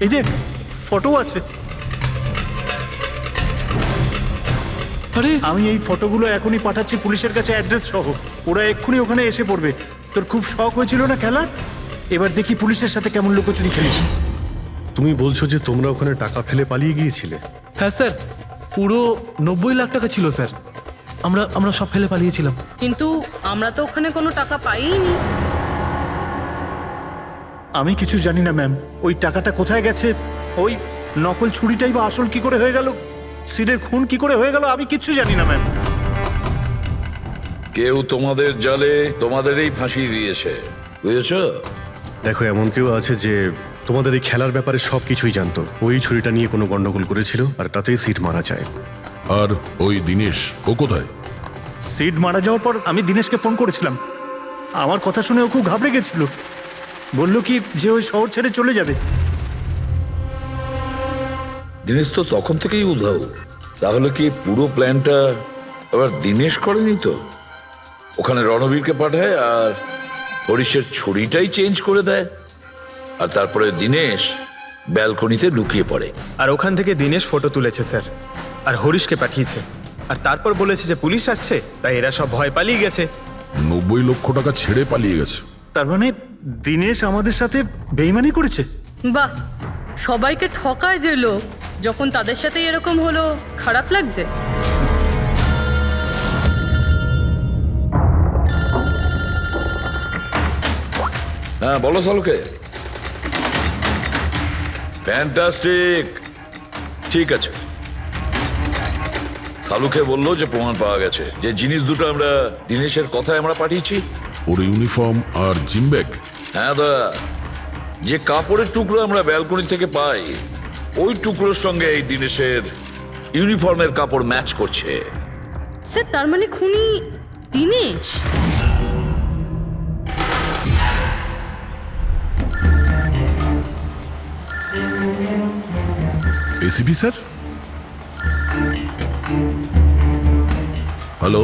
এই দেখ ফটো আছে। আরে আমি এই ফটোগুলো এখনই পাঠাচ্ছি পুলিশের কাছে অ্যাড্রেস সহ, ওরা এক্ষুনি ওখানে এসে পড়বে। তোর খুব শখ হয়েছিল না খেলার, এবার দেখি পুলিশের সাথে কেমন লুকোচুরি খেলিস। তুমি বলছো যে তোমরা ওখানে টাকা ফেলে পালিয়ে গিয়েছিলে? হ্যাঁ স্যার, পুরো 90 লাখ টাকা ছিল স্যার। আমরা সব ফেলে পালিয়েছিলাম। কিন্তু আমরা তো ওখানে কোনো টাকা পাইনি। আমি কিছু জানি না ম্যাম, ওই টাকাটা কোথায় গেছে, ওই নকল ছুরিটাই বা আসল কি করে হয়ে গেল, সিডের খুন কি করে হয়ে গেল, আমি কিচ্ছু জানি না ম্যাম। কেউ তোমাদের জালে তোমাদেরই ফাঁসি দিয়েছে, বুঝেছো? দেখো, এমন কেউ আছে যে তোমাদের এই খেলার ব্যাপারে সব কিছুই জানতো। ওই ছুরিটা নিয়ে কোনো গন্ডগোল করেছিল আর তাতেই সিট মারা যায়। আর ওই দিনেশ, ও কোথায়? সিড মারা যাওয়ার পর আমি দিনেশকে ফোন করেছিলাম, আমার কথা শুনে ও খুব ঘাবড়ে গেছিল, বলল কি যে ওই শহর ছেড়ে চলে যাবে। দিনেশ তো তখন থেকেই উধাও। তাহলে কি পুরো প্ল্যানটা আবার দিনেশ করেনি তো? ওখানে রণবীরকে পাঠায় আর হরিশের ছুরিটাই চেঞ্জ করে দেয়, আর তারপরে দিনেশ ব্যালকনিতে লুকিয়ে পড়ে। আর ওখান থেকে দিনেশ ফটো তুলেছে স্যার, আর হরিশকে পাঠিয়েছে, আর তারপর বলেছে যে পুলিশ আসছে, তাই এরা সব ভয় পালিয়ে গেছে। 90 লক্ষ টাকা ছেড়ে পালিয়ে গেছে। তার মানে দিনেশ আমাদের সাথে বেইমানি করেছে। বাহ, সবাইকে ঠকায় যে লোক, যখন তাদের সাথে এরকম হলো খারাপ লাগছে। হ্যাঁ বলো সালুকে। ফ্যান্টাস্টিক, ঠিক আছে। সালুকে বললো যে প্রমাণ পাওয়া গেছে, যে জিনিস দুটো আমরা দিনেশের কথায় আমরা পাঠিয়েছি। ওর ইউনিফর্ম আর জিম ব্যাগ। হ্যাঁ দা, যে কাপড়ের টুকরো আমরা ব্যালকনি থেকে পাই, ওই টুকরোর সঙ্গে এই দিনেশের ইউনিফর্মের কাপড় ম্যাচ করছে। স্যার, তার মানে খুনি দিনেশ? ACP sir, hello.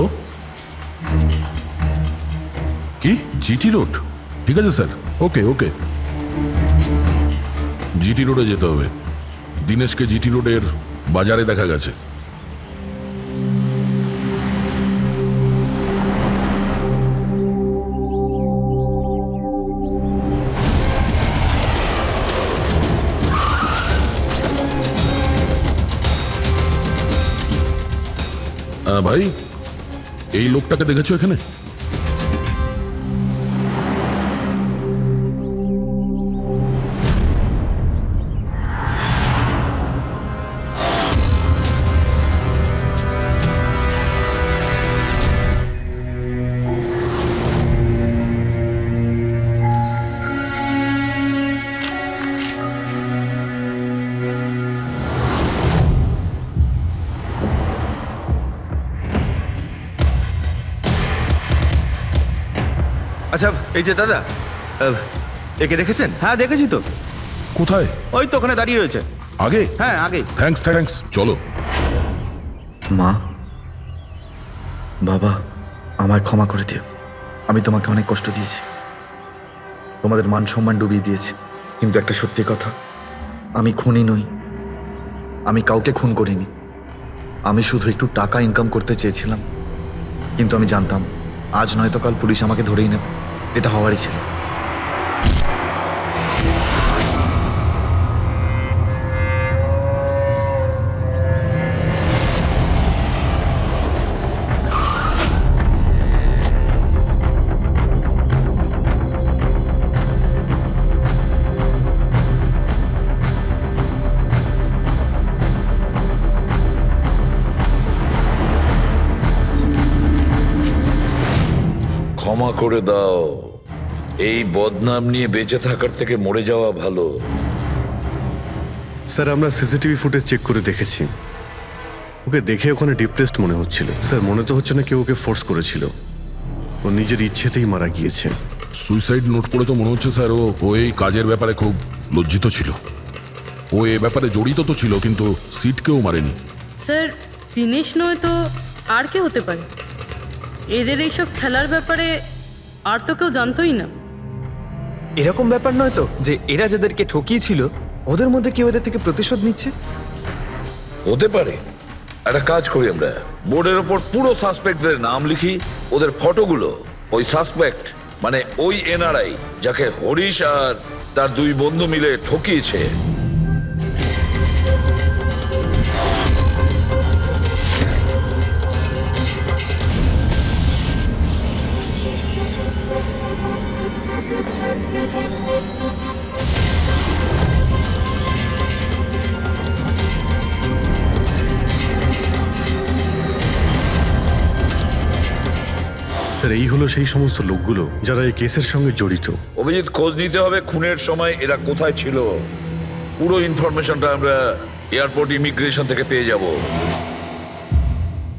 কি জিটি রোড? ঠিক আছে স্যার, ওকে ওকে। জিটি রোডে যেতে হবে। দিনেশকে জিটি রোডের বাজারে দেখা গেছে। ভাই, এই লোকটাকে দেখেছো এখানে? আচ্ছা এই যে দাদা, একে দেখেছেন? হ্যাঁ দেখেছি তো। কোথায়? ওই তো ওখানে দাঁড়িয়ে রয়েছে। আগে? হ্যাঁ আগে। থ্যাঙ্কস থ্যাঙ্কস, চলো। মা, বাবা, আমায় ক্ষমা করে দিও। আমি তোমাকে অনেক কষ্ট দিয়েছি, তোমাদের মান সম্মান ডুবিয়ে দিয়েছি। কিন্তু একটা সত্যি কথা, আমি খুনি নই, আমি কাউকে খুন করিনি। আমি শুধু একটু টাকা ইনকাম করতে চেয়েছিলাম, কিন্তু আমি জানতাম আজ নয়তো কাল পুলিশ আমাকে ধরেই নেবে। এটা হওয়ারই ছিল। ক্ষমা করে দাও। এই বদনাম নিয়ে বেঁচে থাকার থেকে মরে যাওয়া ভালো। স্যার আমরা সিসিটিভি ফুটেজ চেক করে দেখেছি, ওকে দেখে ওখানে ডিপ্রেসড মনে হচ্ছিল। স্যার মনে তো হচ্ছে না কেউ ওকে ফোর্স করেছিল, ও নিজের ইচ্ছেতেই মারা গিয়েছে। সুইসাইড নোট পড়ে তো মনে হচ্ছে স্যার ও এই কাজের ব্যাপারে খুব লজ্জিত ছিল। ও এ ব্যাপারে জড়িত তো ছিল, কিন্তু সিটকেও মারেনি। স্যার দিনেশ নয় তো আর কে হতে পারে? এদের এইসব খেলার ব্যাপারে আর তো কেউ জানতোই না। এরকম ব্যাপার নয় তো যে এরা যাদেরকে ঠকিয়েছিল ওদের মধ্যে কেউ এদের থেকে প্রতিশোধ নিচ্ছে? হতে পারে। একটা কাজ করি, আমরা বোর্ডের ওপর পুরো সাসপেক্টদের নাম লিখি, ওদের ফটোগুলো ওই সাসপেক্ট মানে ওই এনআরআই যাকে হরিশ আর তার দুই বন্ধু মিলে ঠকিয়েছে স্যার এই হলো সেই সমস্ত লোকগুলো যারা এই কেসের সঙ্গে জড়িত। অভিজিৎ, খোঁজ নিতে হবে খুনের সময় এরা কোথায় ছিল। পুরো ইনফরমেশনটা আমরা এয়ারপোর্ট ইমিগ্রেশন থেকে পেয়ে যাব।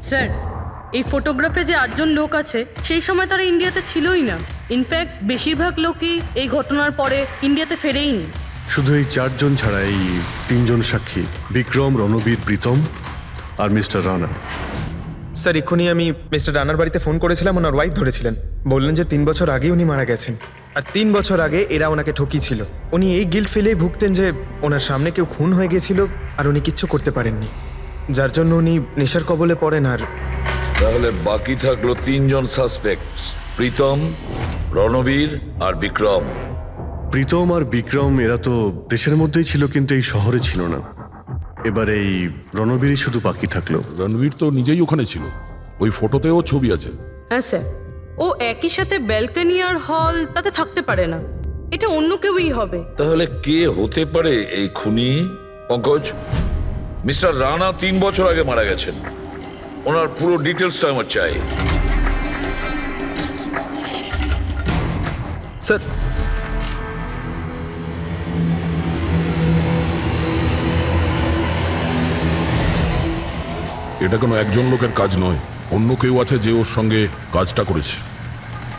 স্যার এই ফটোগ্রাফে যে 8জন লোক আছে সেই সময় তারা ইন্ডিয়াতে ছিলই না। ইনফ্যাক্ট বেশিরভাগ লোকই এই ঘটনার পরে ইন্ডিয়াতে ফেরেইনি। শুধু এই 4 জন ছাড়া এই 3 জন সাক্ষী, বিক্রম, রণবীর, প্রীতম আর মিস্টার রানা। স্যার এক্ষুনি আমি মিস্টার রানার বাড়িতে ফোন করেছিলাম, ওনার ওয়াইফ ধরেছিলেন, বললেন যে 3 বছর আগে উনি মারা গেছেন আর 3 বছর আগে এরা ওনাকে ঠকিয়েছিল। উনি এই গিল্ট ফেলেই ভুগতেন যে ওনার সামনে কেউ খুন হয়ে গেছিল আর উনি কিচ্ছু করতে পারেননি, যার জন্য উনি নেশার কবলে পড়েন। আর তাহলে বাকি থাকলো 3 জন সাসপেক্ট, প্রীতম, রণবীর আর বিক্রম। প্রীতম আর বিক্রম এরা তো দেশের মধ্যেই ছিল কিন্তু এই শহরে ছিল না। এবার এই রণবীরই শুধু বাকি থাকলো। রণবীর তো নিজেই ওখানে ছিল, ওই ফটোতেও ছবি আছে। হ্যাঁ স্যার, ও একই সাথে ব্যালকনি আর হল তাতে থাকতে পারে না, এটা অন্য কেউই হবে। তাহলে কে হতে পারে এই খুনি? পঙ্কজ, মিস্টার রানা 3 বছর আগে মারা গেছেন, ওনার পুরো ডিটেলসটা আমার চাই। স্যার এটা কোনো একজন লোকের কাজ নয়, অন্য কেউ আছে যে ওর সঙ্গে কাজটা করেছে।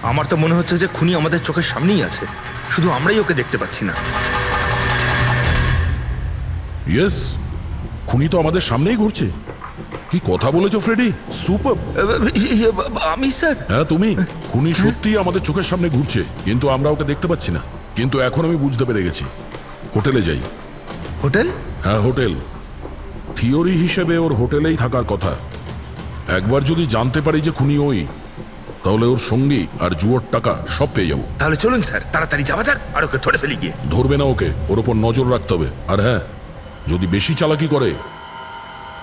আমার তো মনে হচ্ছে যে খুনি আমাদের চোখের সামনেই আছে, শুধু আমরাই ওকে দেখতে পাচ্ছি না। ইয়েস, খুনি তো আমাদের সামনেই ঘুরছে। কি কথা বলেছো ফ্রেডি, সুপার। আমি স্যার? হ্যাঁ তুমি। খুনি সত্যিই আমাদের চোখের সামনে ঘুরছে, কিন্তু আমরা ওকে দেখতে পাচ্ছি না। কিন্তু এখন আমি বুঝতে পেরে গেছি। হোটেলে যাই। হোটেল? হ্যাঁ হোটেল। থিওরি হিসেবে ওর হোটেলেই থাকার কথা। একবার যদি জানতে পারি যে খুনি ওই, তাহলে ওর সঙ্গী আর জুয়োর টাকা সব পেয়ে যাবো। তাহলে চলুন স্যার, তাড়াতাড়ি যাওয়া যাক আর ওকে ধরে ফেলি গিয়ে। ধরবে না ওকে, ওর ওপর নজর রাখতে হবে। আর হ্যাঁ, যদি বেশি চালাকি করে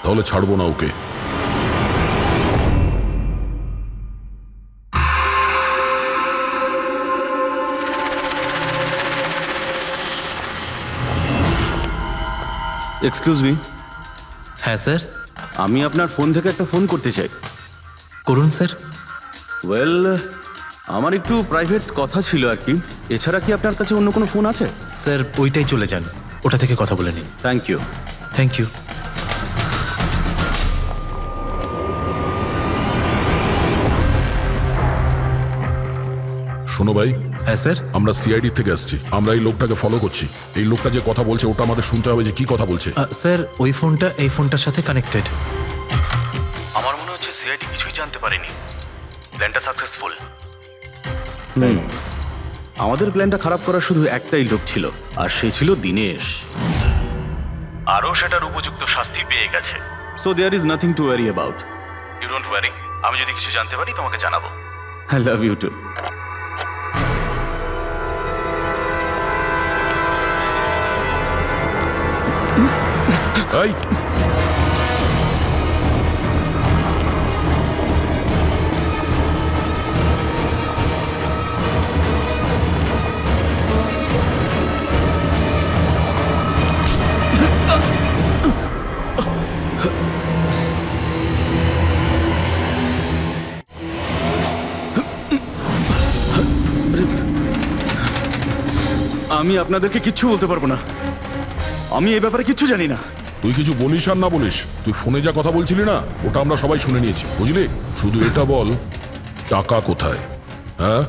তাহলে ছাড়বো না ওকে। Excuse me. হ্যাঁ স্যার। আমি আপনার ফোন থেকে একটা ফোন করতে চাই। করুন স্যার। ওয়েল, আমার একটু প্রাইভেট কথা ছিল আর কি। এছাড়া কি আপনার কাছে অন্য কোনো ফোন আছে? স্যার ওইটাই চলে যান, ওটা থেকে কথা বলে নিন। Thank you. Thank you. শোনো ভাই। হ্যাঁ স্যার। আমরা সিআইডি থেকে আসছি, আমরা এই লোকটাকে ফলো করছি। এই লোকটা যে কথা বলছে ওটা আমাদের শুনতে হবে যে কি কথা বলছে। স্যার ওই ফোনটা এই ফোনটার সাথে কানেক্টেড। আমার মনে হচ্ছে সিআইডি কিছুই জানতে পারেনি। প্ল্যানটা সাকসেসফুল। আমাদের প্ল্যানটা খারাপ করার শুধু একটাই লোক ছিল, আর সে ছিল দিনেশ। আরও সেটার উপযুক্ত শাস্তি পেয়ে গেছে। So there is nothing to worry about. You don't worry. আমি যদি কিছু জানতে পারি তোমাকে জানাবো। I love you too. এই আমি আপনাদেরকে কিচ্ছু বলতে পারবো না, আমি এই ব্যাপারে কিচ্ছু জানি না। তুই কিছু বলিস আর না বলিস, তুই ফোনে যা কথা বলছিলি না ওটা আমরা সবাই শুনে নিয়েছি, বুঝলি? শুধু এটা বল, টাকা কোথায়? হ্যাঁ,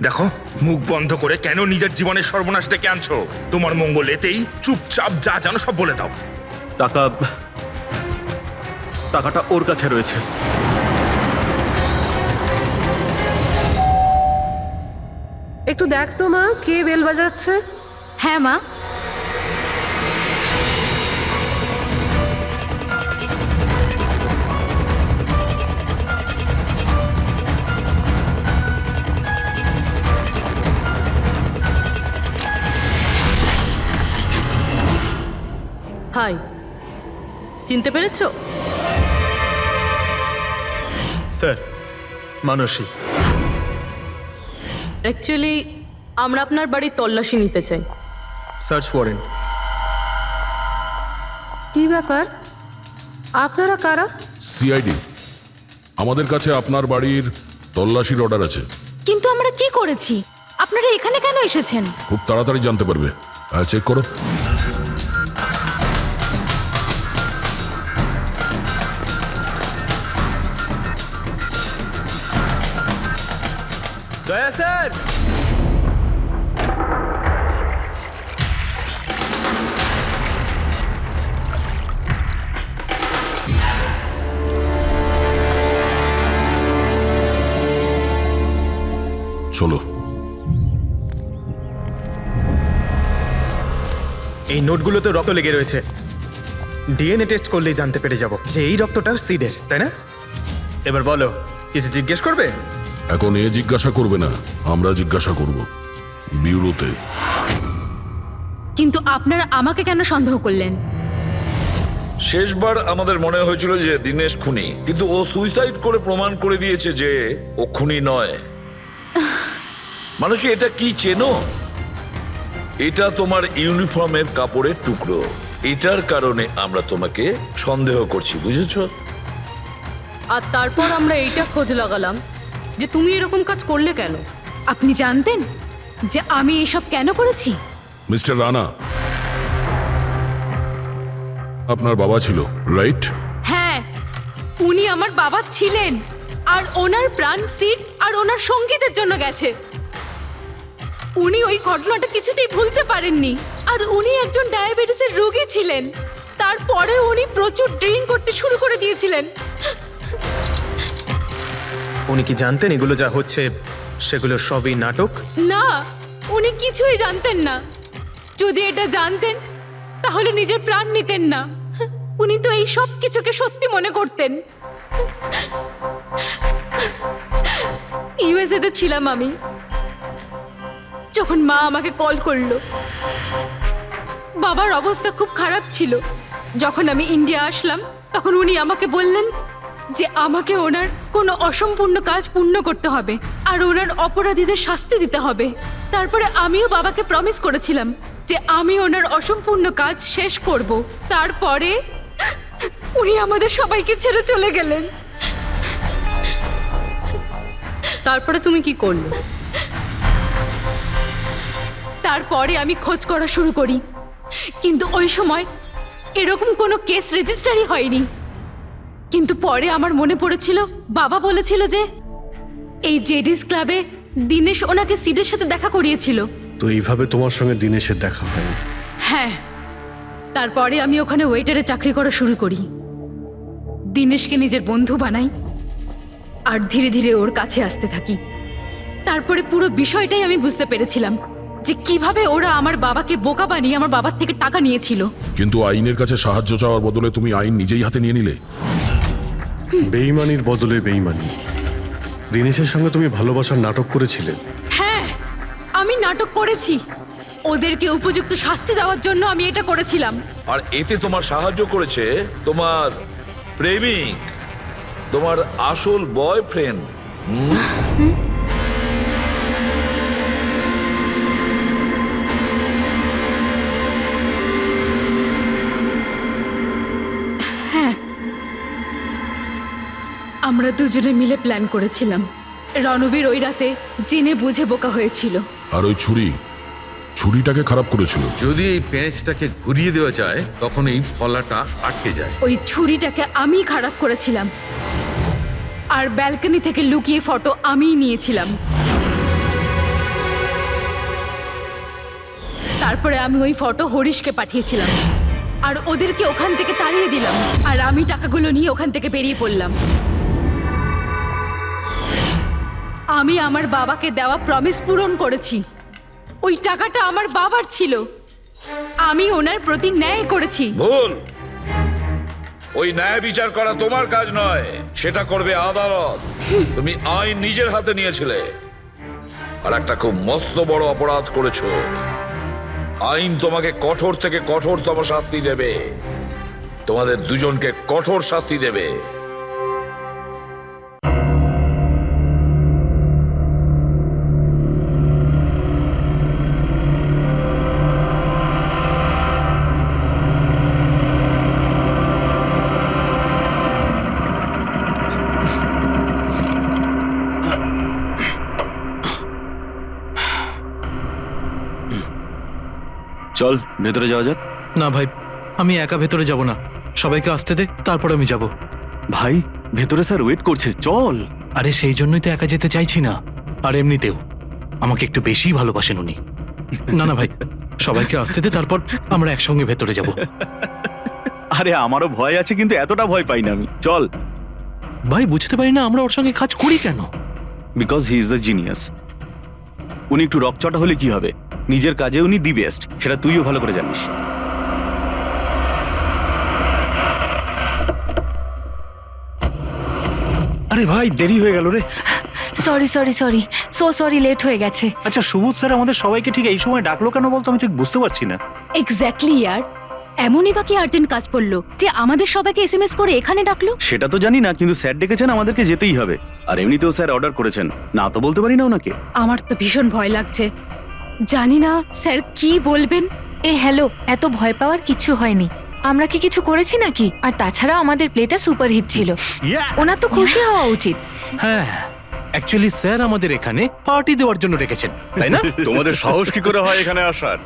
দেখো, মুখ বন্ধ করে কেন নিজের জীবনের সর্বনাশ ডেকে আনছো? তোমার মঙ্গল এতেই, চুপচাপ যা জানো সব বলে দাও। টাকাটা ওর কাছে রয়েছে। একটু দেখ তো মা, কে বেল বাজাচ্ছে? হ্যাঁ মা। হাই, চিনতে পেরেছো? স্যার, মানসী। অ্যাকচুয়ালি আমরা আপনার বাড়ির তল্লাশি নিতে চাই। Search warrant. কি ব্যাপার, আপনারা কারা? সিআইডি, আমাদের কাছে আপনার বাড়ির তল্লাশির অর্ডার আছে। কিন্তু আমরা কি করেছি? আপনারা এখানে কেন এসেছেন? খুব তাড়াতাড়ি জানতে পারবে। চেক করো। দয়া স্যার। চলো। এই নোটগুলোতে রক্ত লেগে রয়েছে। ডিএনএ টেস্ট করলেই জানতে পেরে যাব যে এই রক্তটা সিডের, তাই না? এবার বলো, কিছু জিজ্ঞেস করবে? এখন এ জিজ্ঞাসা করবে না, আমরা জিজ্ঞাসা করব বিউরোতে। কিন্তু আপনারা আমাকে কেন সন্দেহ করলেন? শেষবার আমাদের মনে হয়েছিল যে দিনেশ খুনি, কিন্তু ও সুইসাইড করে প্রমাণ করে দিয়েছে যে ও খুনি নয়। মানুষ, এটা কি চেনো? এটা তোমার ইউনিফর্মের কাপড়ের টুকরো। এটার কারণে আমরা তোমাকে সন্দেহ করছি, বুঝেছো? আর তারপর আমরা এইটা খোঁজ লাগালাম যে তুমি এরকম কাজ করলে কেন। আপনি জানতেন যে আমি এসব কেন করেছি? মিস্টার রানা, আপনার বাবা ছিল, রাইট? হ্যাঁ, উনি আমার বাবা ছিলেন, আর ওনার প্রাণ সিড আর ওনার সঙ্গীতের জন্য গেছে। উনি ওই ঘটনাটা কিছুতেই ভুলতে পারেননি, আর উনি একজন ডায়াবেটিসের রোগী ছিলেন। তারপরে উনি প্রচুর ড্রিঙ্ক করতে শুরু করে দিয়েছিলেন। উনি কি জানতেন এগুলো যা হচ্ছে সেগুলো সবই নাটক? না, উনি কিছুই জানতেন না। যদি এটা জানতেন তাহলে নিজের প্রাণ নিতেন না। উনি তো এই সব কিছুকে সত্যি মনে করতেন। ইউএসএ তে ছিলাম আমি, যখন মা আমাকে কল করলো। বাবার অবস্থা খুব খারাপ ছিল। যখন আমি ইন্ডিয়া আসলাম তখন উনি আমাকে বললেন যে আমাকে ওনার কোনো অসম্পূর্ণ কাজ পূর্ণ করতে হবে আর ওনার অপরাধীদের শাস্তি দিতে হবে। তারপরে আমিও বাবাকে প্রমিস করেছিলাম যে আমি ওনার অসম্পূর্ণ কাজ শেষ করব। তারপরে উনি আমাদের সবাইকে ছেড়ে চলে গেলেন। তারপরে তুমি কি করলে? তারপরে আমি খোঁজ করা শুরু করি, কিন্তু ওই সময় এরকম কোনো কেস রেজিস্টারই হয়নি। কিন্তু পরে আমার মনে পড়েছিল, বাবা বলেছিল যে এই জেডিস ক্লাবে দিনেশ ওনাকে সিডের সাথে দেখা করিয়েছিল। তো এইভাবে তোমার সঙ্গে দিনেশের দেখা হয়? হ্যাঁ, তারপরে আমি ওখানে ওয়েটারে চাকরি করা শুরু করি। দিনেশকে নিজের বন্ধু বানাই আর ধীরে ধীরে ওর কাছে আসতে থাকি। তারপরে পুরো বিষয়টাই আমি বুঝতে পেরেছিলাম যে কিভাবে ওরা আমার বাবাকে বোকা বানিয়ে আমার বাবার থেকে টাকা নিয়েছিল। কিন্তু আইনের কাছে সাহায্য চাওয়ার বদলে তুমি আইন নিজেই হাতে নিয়ে নিলে। বেইমানির বদলে বেইমানি। দিনেশের সঙ্গে তুমি ভালোবাসার নাটক করেছিলে। হ্যাঁ, আমি নাটক করেছি। ওদেরকে উপযুক্ত শাস্তি দেওয়ার জন্য আমি এটা করেছিলাম। আর এতে তোমার সাহায্য করেছে তোমার প্রেমিক, তোমার আসল বয়ফ্রেন্ড। হ্যাঁ, আমরা দুজনে মিলে প্ল্যান করেছিলাম। রণবীর ওই রাতে জেনে বুঝে বোকা হয়েছিল। আর ওই ছুরি ছুরিটাকে খারাপ করেছিল? যদি এই পেঁচটাকে ঘুরিয়ে দেওয়া যায় তখন এই ফলাটা আটকে যায়। ওই ছুরিটাকে আমি খারাপ করেছিলাম, আর ব্যালকনি থেকে লুকিয়ে ফটো আমিই নিয়েছিলাম। তারপরে আমি ওই ফটো হরিশকে পাঠিয়েছিলাম, আর ওদেরকে ওখান থেকে তাড়িয়ে দিলাম, আর আমি টাকাগুলো নিয়ে ওখান থেকে বেরিয়ে পড়লাম। আমি আমার বাবাকে দেওয়া প্রমিস পূরণ করেছি। ওই টাকাটা আমার বাবার ছিল, আমি ওনার প্রতি ন্যায় করেছি। ভুল। ওই ন্যায় বিচার করা তোমার কাজ নয়, সেটা করবে আদালত। তুমি আইন নিজের হাতে নিয়েছিলে, আর একটা খুব মস্ত বড় অপরাধ করেছো। আইন তোমাকে কঠোর থেকে কঠোরতম শাস্তি দেবে। তোমাদের দুজনকে কঠোর শাস্তি দেবে। চল ভেতরে যাওয়া যাক। না ভাই, আমি একা ভেতরে যাব না, সবাইকে আসতে দে, তারপর আমি যাব। ভাই ভেতরে স্যার ওয়েট করছে, চল। আরে সেই জন্যই তো একা যেতে চাইছি না, আর এমনিতেও আমাকে একটু বেশিই ভালোবাসেন উনি। না না ভাই, সবাইকে আসতে দে, তারপর আমরা একসঙ্গে ভেতরে যাব। আরে আমারও ভয় আছে, কিন্তু এতটা ভয় পাই না আমি। চল। ভাই বুঝতে পারি না আমরা ওর সঙ্গে কাজ করি কেন। Because he is the genius. উনি একটু রকচটা হলে কি হবে, নিজের কাজে উনি দি বেস্ট, সেটা তুইও ভালো করে জানিস। আরে ভাই দেরি হয়ে গেল রে। সরি সরি লেট হয়ে গেছে। আচ্ছা সুবোধ স্যার আমাদের সবাইকে ঠিক এই সময় ডাকলো কেন বলতো, আমি ঠিক বুঝতে পারছি না। এক্স্যাক্টলি ইয়ার, এমনই বা কি আর্জেন্ট কাজ পড়লো যে আমাদের সবাইকে এসএমএস করে এখানে ডাকলো? সেটা তো জানি না, কিন্তু স্যার ডেকেছেন, আমাদেরকে যেতেই হবে। আর এমনিতেও স্যার অর্ডার করেছেন, না তো বলতে পারি না ওনাকে। আমার তো ভীষণ ভয় লাগছে, জানি না স্যার কি বলবেন। এ হ্যালো, এত ভয় পাওয়ার কিছু হয়নি। আমরা কি কিছু করেছি নাকি? আর তাছাড়া আমাদের প্লেটা সুপারহিট ছিল, ওনার তো খুশি হওয়া উচিত। হ্যাঁ, অ্যাকচুয়ালি স্যার আমাদের এখানে পার্টি দেওয়ার জন্য রেখেছেন, তাই না? তোমাদের সাহস কি করে হয় এখানে আসার?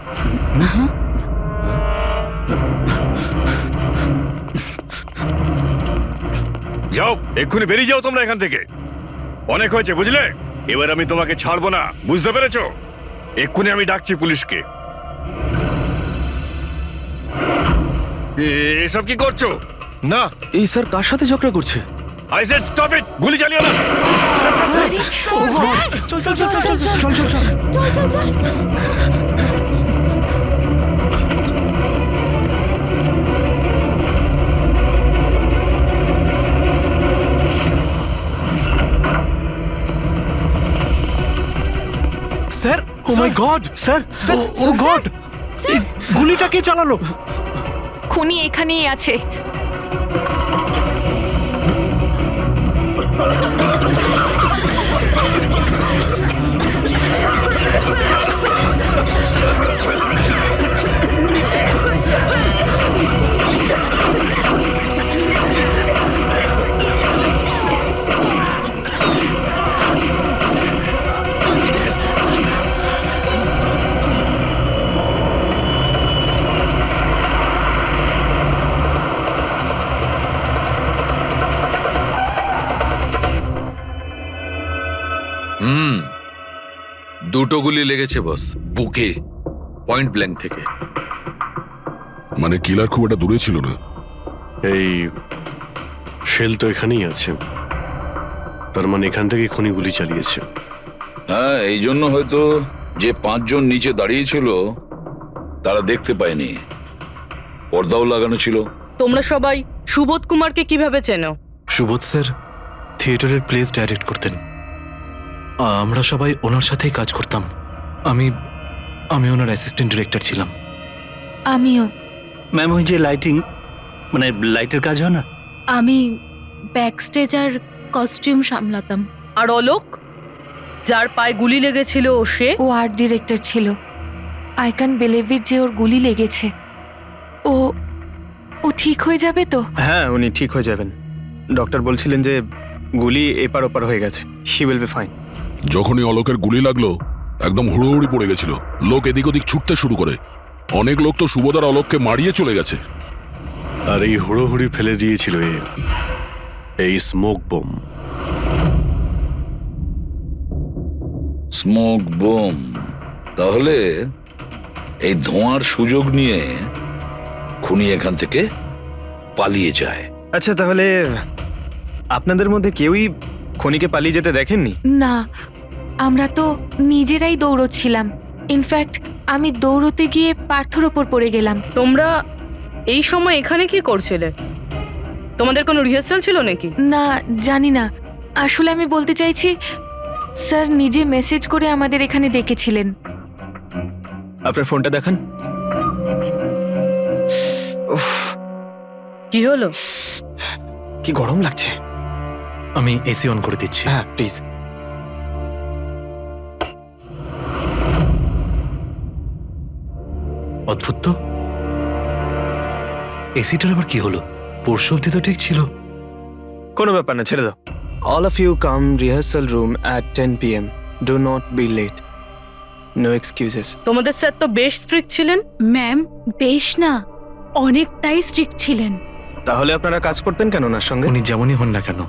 যাও, এক্ষুনি বেরিয়ে যাও তোমরা এখান থেকে। অনেক হয়েছে বুঝলে, এবার আমি তোমাকে ছাড়বো না, বুঝতে পেরেছো? এক্ষুনি আমি ডাকছি পুলিশকে। এসব কি করছো? না, এই স্যার কার সাথে ঝগড়া করছে? আই সেড স্টপ ইট, গুলি চালিও না। চল চল চল চল চল চল চল চল। স্যার, ও মাই গড, স্যার ও গড, গুলিটা কে চালালো? খুনি এখানেই আছে। দুটো গুলি লেগেছে বস, বুকে, পয়েন্ট ব্ল্যাঙ্ক থেকে। মানে কিলার খুব একটা দূরে ছিল না। এই শেল তো এখানেই আছে, তার মানে এখান থেকে খুনি গুলি চালিয়েছে। হ্যাঁ, এই জন্য হয়তো যে 5 জন নিচে দাঁড়িয়েছিল তারা দেখতে পায়নি, পর্দাও লাগানো ছিল। তোমরা সবাই সুবোধ কুমারকে কিভাবে চেনো? সুবোধ স্যার থিয়েটারের প্লেস ডাইরেক্ট করতেন, আমরা সবাই ওনার সাথেই কাজ করতাম। আমি ওনার অ্যাসিস্ট্যান্ট ডিরেক্টর ছিলাম। আমিও। ম্যাম ওই যে লাইটিং, মানে লাইটের কাজ হয় না? আমি ব্যাক স্টেজ আর কস্টিউম সামলাতাম। আর অলোক, যার পায়ে গুলি লেগেছিল, সে? ও আর্ট ডিরেক্টর ছিল। আই ক্যান বিলিভ ইট যে ওর গুলি লেগেছে। ও ঠিক হয়ে যাবে তো? হ্যাঁ উনি ঠিক হয়ে যাবেন। ডক্টর বলছিলেন যে গুলি এপার ওপার হয়ে গেছে, হি উইল বি ফাইন। যখনই অলোকের গুলি লাগলো একদম হুড়োহুড়ি পড়ে গেছিল। লোক এদিক ওদিক ছুটতে শুরু করে। অনেক লোক তো সুবোধার অলোককে মারিয়ে চলে গেছে। আর এই হুড়োহুড়ি ফেলে দিয়েছিল এই স্মোক বোম। Smoke bomb. তাহলে এই ধোঁয়ার সুযোগ নিয়ে খুনি এখান থেকে পালিয়ে যায়। আচ্ছা, তাহলে আপনাদের মধ্যে কেউই খনিকে পালিয়ে যেতে দেখেননি? না, আমরা তো নিজেরাই দৌড়চ্ছিলাম। ইনফ্যাক্ট আমি দৌড়তে গিয়ে পার্থর ওপর পড়ে গেলাম। তোমরা এই সময় এখানে কি করছিলে? তোমাদের কোনো রিহার্সাল ছিল নাকি? না, জানি না। আসলে আমি বলতে চাইছি, স্যার নিজে মেসেজ করে আমাদের এখানে ডেকেছিলেন। আপনার ফোনটা দেখান। উফ, কি হলো? কি গরম লাগছে। আমি এসি অন করে দিচ্ছি। হ্যাঁ, প্লিজ। অদ্ভুত তো, এসিটার আবার কি হলো? পরশু অব্দি তো ঠিক ছিল। কোনো ব্যাপার না, ছেড়ে দাও। All of you come rehearsal room at 10 p.m. Do not be late. No excuses. তোমাদের স্যার তো বেশ স্ট্রিক্ট ছিলেন। ম্যাম, বেশ না, অনেকটাই স্ট্রিক্ট ছিলেন। তাহলে আপনারা কাজ করতেন কেন ওনার সঙ্গে? উনি যেমনই হন না কেন,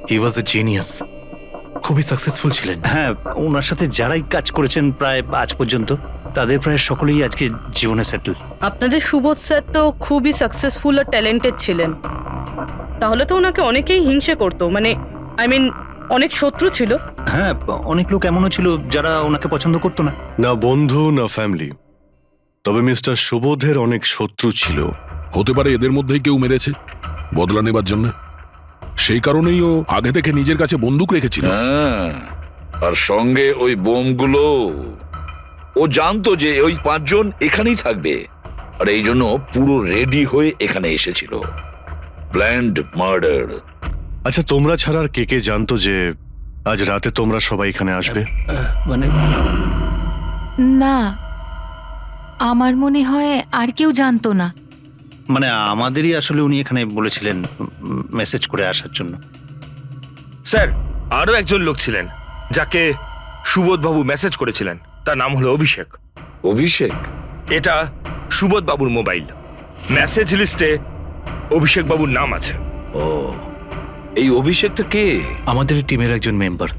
হি ওয়াজ এ জিনিয়াস। খুবই সাকসেসফুল ছিলেন। হ্যাঁ, ওনার সাথে যারাই কাজ করেছেন প্রায় আজ পর্যন্ত, তাদের প্রায় সকলেই আজকে জীবনে সেটেল। আপনাদের সুবোধ স্যার তো খুবই সাকসেসফুল আর ট্যালেন্টেড ছিলেন। তাহলে তো ওনাকে অনেকেই হিংসে করতো, মানে আই মিন অনেক শত্রু ছিল। হ্যাঁ, অনেক লোক এমনও ছিল যারা ওনাকে পছন্দ করতো না। না বন্ধু না ফ্যামিলি, তবে মিস্টার সুবোধের অনেক শত্রু ছিল। হতে পারে এদের মধ্যেই কেউ মেরেছে বদলা নেবার জন্য। সেই কারণেই ও আগে থেকে নিজের কাছে বন্দুক রেখেছিল। হ্যাঁ, আর সঙ্গে ওই বোমগুলো। ও জানতো যে ওই 5 জন এখানেই থাকবে, আর এই জন্য পুরো রেডি হয়ে এখানে এসেছিল। Planned murder. আচ্ছা, তোমরা ছাড়া আর কে কে জানতো যে আজ রাতে তোমরা সবাই এখানে আসবে? মানে না, আমার মনে হয় আর কেউ জানতো না। মানে আমাদেরই আসলে উনি এখানে বলেছিলেন মেসেজ করে আসার জন্য। স্যার, আরো একজন লোক ছিলেন যাকে সুবোধ বাবু মেসেজ করেছিলেন। তার নাম হলো অভিষেক। অভিষেক? এটা সুবোধ বাবুর মোবাইল। মেসেজ লিস্টে অভিষেক বাবুর নাম আছে। ও, এই অভিষেকটা কে? আমাদের টিমের একজন member.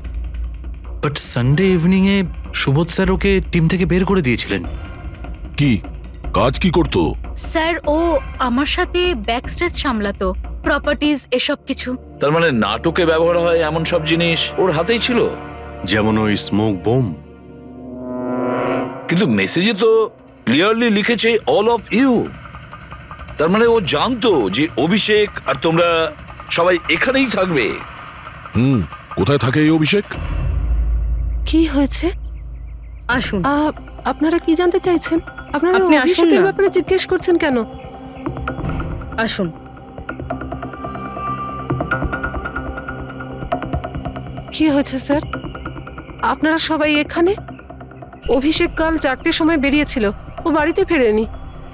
But Sunday evening A Subodh sir okay team থেকে বের করে দিয়েছিলেন। কি কাজ কি করতো? স্যার, ও আমার সাথে ব্যাকস্টেজ সামলাতো, প্রপার্টিজ এসব কিছু। তার মানে নাটকে ব্যবহার হয় এমন সব জিনিস ওর হাতেই ছিল? যেমন ওই স্মোক বোম। কিন্তু মেসেজে তো ক্লিয়ারলি লিখেছে অল অফ ইউ। তার মানে ও জানতো যে অভিষেক আর তোমরা সবাই এখানেই থাকবে। কোথায় থাকে এই অভিষেক? কি হয়েছে? আসুন। আপনারা কি জানতে চাইছেন? আপনারা আপনি আসুন অভিষেকের না। ব্যাপারে জিজ্ঞেস করছেন কেন? আসুন। কি হয়েছে স্যার? আপনারা সবাই এখানে? অভিষেক কাল 4টের সময় বেরিয়েছিল, ও বাড়িতে ফেরেনি।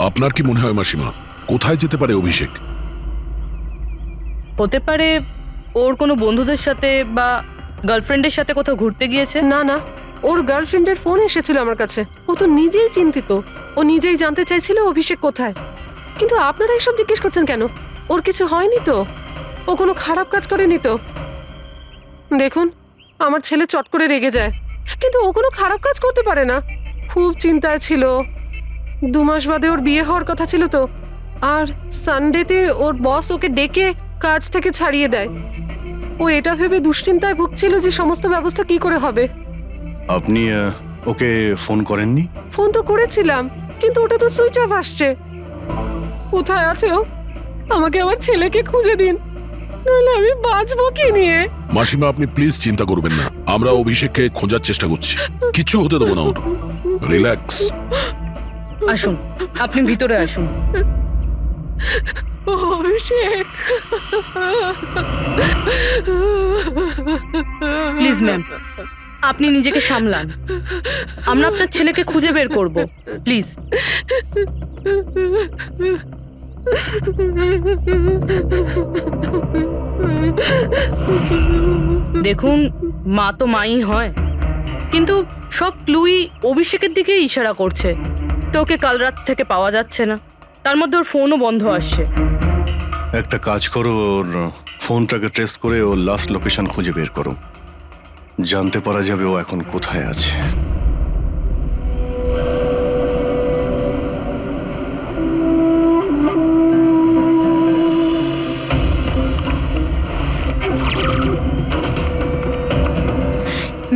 আপনার কি মনে হয় মাসিমা, কোথায় যেতে পারে অভিষেক? হতে পারে ওর কোনো বন্ধুদের সাথে বা গার্লফ্রেন্ডের সাথে কোথাও ঘুরতে গিয়েছে। না না, ওর গার্লফ্রেন্ডের ফোন এসেছিল আমার কাছে। ও তো নিজেই চিন্তিত, ও নিজেই জানতে চাইছিল অভিষেক কোথায়। কিন্তু আপনারা এসব জিজ্ঞেস করছেন কেন? ওর কিছু হয়নি তো? ও কোনো খারাপ কাজ করেনি তো? দেখুন, আমার ছেলে চট করে রেগে যায়, কিন্তু ও কোনো খারাপ কাজ করতে পারে না। খুব চিন্তায় ছিল। 2 মাস বাদে ওর বিয়ে হওয়ার কথা ছিল তো। আর সানডেতে ওর বস ওকে ডেকে কাজ থেকে ছাড়িয়ে দেয়। ও এটা ভেবে দুশ্চিন্তায় ভুগছিল যে সমস্ত ব্যবস্থা কি করে হবে। আপনি ওকে ফোন করেননি? ফোন তো করেছিলাম, কিন্তু ওটা তো সুইচ অফ আসছে। কোথায় আছে ও? আমাকে আমার ছেলেকে খুঁজে দিন, নইলে আমি বাঁচবো কি নিয়ে? মাসিমা, আপনি প্লিজ চিন্তা করবেন না। আমরা অভিষেককে খোঁজার চেষ্টা করছি, কিচ্ছু হতে দেবো না ওর। রিল্যাক্স। আসুন, আপনি ভিতরে আসুন। অভিষেক, প্লিজ ম্যাম, আপনি নিজেকে সামলান। আমরা আপনার ছেলেকে খুঁজে বের করব, প্লিজ। দেখুন, মা তো মাই হয়, কিন্তু সব ক্লুই অভিষেকের দিকে ইশারা করছে। তো ওকে কাল রাত থেকে পাওয়া যাচ্ছে না, তার মধ্যে ওর ফোনও বন্ধ আসছে। একটা কাজ করো, ওর ফোনটাকে ট্রেস করে ওর লাস্ট লোকেশন খুঁজে বের করো, জানতে পারা যাবে ও এখন কোথায় আছে।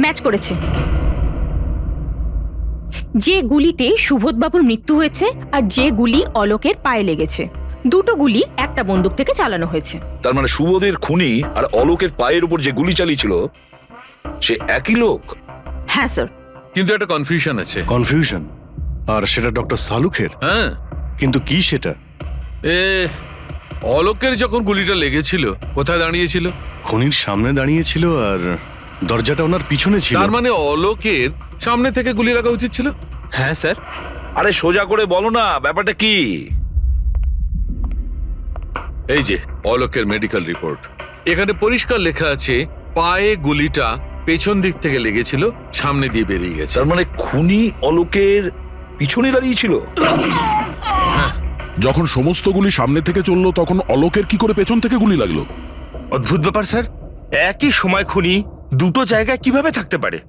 ম্যাচ করেছে। যে গুলিতে সুবোধবাবুর মৃত্যু হয়েছে আর যে গুলি অলোকের পায়ে লেগেছে, দুটো গুলি একটা বন্দুক থেকে চালানো হয়েছে। তার মানে সুবোধের খুনি আর অলোকের পায়ের উপর যে গুলি চালিয়েছিল সে একই লোক। হ্যাঁ স্যার। কিন্তু একটা কনফিউশন আছে। কনফিউশন? আর সেটা ডক্টর সালুকের? হ্যাঁ। কিন্তু কি সেটা? অলোকের যখন গুলিটা লেগেছিল কোথায় দাঁড়িয়েছিল? খুনির সামনে দাঁড়িয়েছিল আর দরজাটা ওনার পিছনে ছিল। তার মানে অলোকের সামনে থেকে গুলি লাগা উচিত ছিল। হ্যাঁ স্যার। আরে সোজা করে বলো না, ব্যাপারটা কি? এই যে অলোকের মেডিকেল রিপোর্ট, এখানে পরিষ্কার লেখা আছে পায়ে গুলিটা পেছন দিক থেকে লেগেছিল, সামনে দিয়ে বেরিয়ে গেছে। তার মানে খুনি অলোকের পিছনে দাঁড়িয়েছিল। যখন সমস্ত গুলি সামনে থেকে চললো তখন অলোকের কি করে পেছন থেকে গুলি লাগলো? অদ্ভুত ব্যাপার স্যার, একই সময় খুনি দুটো জায়গায় কিভাবে থাকতে পারে?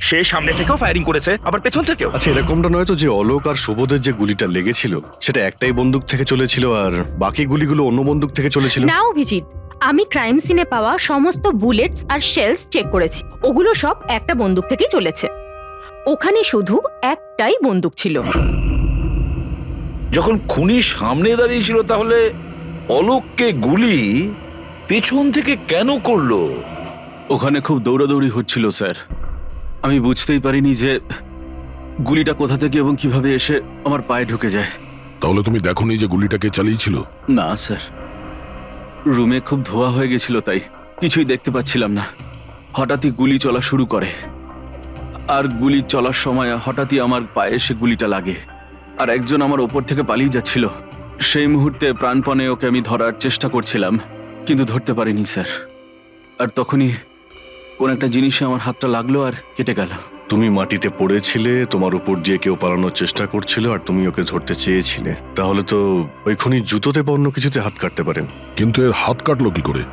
সে সামনে থেকেও ফায়ারিং করেছে, আবার পেছন থেকেও। আচ্ছা, এরকমটা নয় তো যে অলোক আর সুবোধের যে গুলিটা লেগেছিল সেটা একটাই বন্দুক থেকে চলেছিল আর বাকি গুলিগুলো অন্য বন্দুক থেকে চলেছিল? না অভিজিৎ, আমি ক্রাইম সিনে পাওয়া সমস্ত বুলেটস আর শেলস চেক করেছি, ওগুলো সব একটা বন্দুক থেকেই চলেছে। ওখানে শুধু একটাই বন্দুক ছিল। যখন খুনি সামনে দাঁড়িয়েছিল তাহলে অলোককে গুলি পেছন থেকে কেন করলো? ওখানে খুব দৌড়াদৌড়ি হচ্ছিল স্যার, আমি বুঝতেই পারিনি যে গুলিটা কোথা থেকে এবং কিভাবে এসে আমার পায়ে ঢুকে যায়। তাহলে তুমি দেখোনি যে গুলিটাকে চালিয়েছিল? না স্যার, রুমে খুব ধোয়া হয়ে গেছিল, তাই কিছুই দেখতে পাচ্ছিলাম না। হঠাৎই গুলি চলা শুরু করে, আর গুলি চলার সময় হঠাৎই আমার পায়ে এসে গুলিটা লাগে, আর একজন আমার ওপর থেকে পালিয়ে যাচ্ছিল। সেই মুহূর্তে প্রাণপণে ওকে আমি ধরার চেষ্টা করছিলাম, কিন্তু ধরতে পারিনি স্যার। আর তখনই কোন একটা জিনিসে আমার হাতটা লাগলো আর কেটে গেল। তুমি মাটিতে পড়েছিলে, তোমার উপর দিয়ে কেউ পালানোর চেষ্টা করছিল আর তুমি ওকে ধরতে চেয়েছিলে। তাহলে তো ওই খুনি জুতোতে বা অন্য কিছুতে হাত কাটতে পারেন। কিন্তু এর হাত কাটলো কি করে?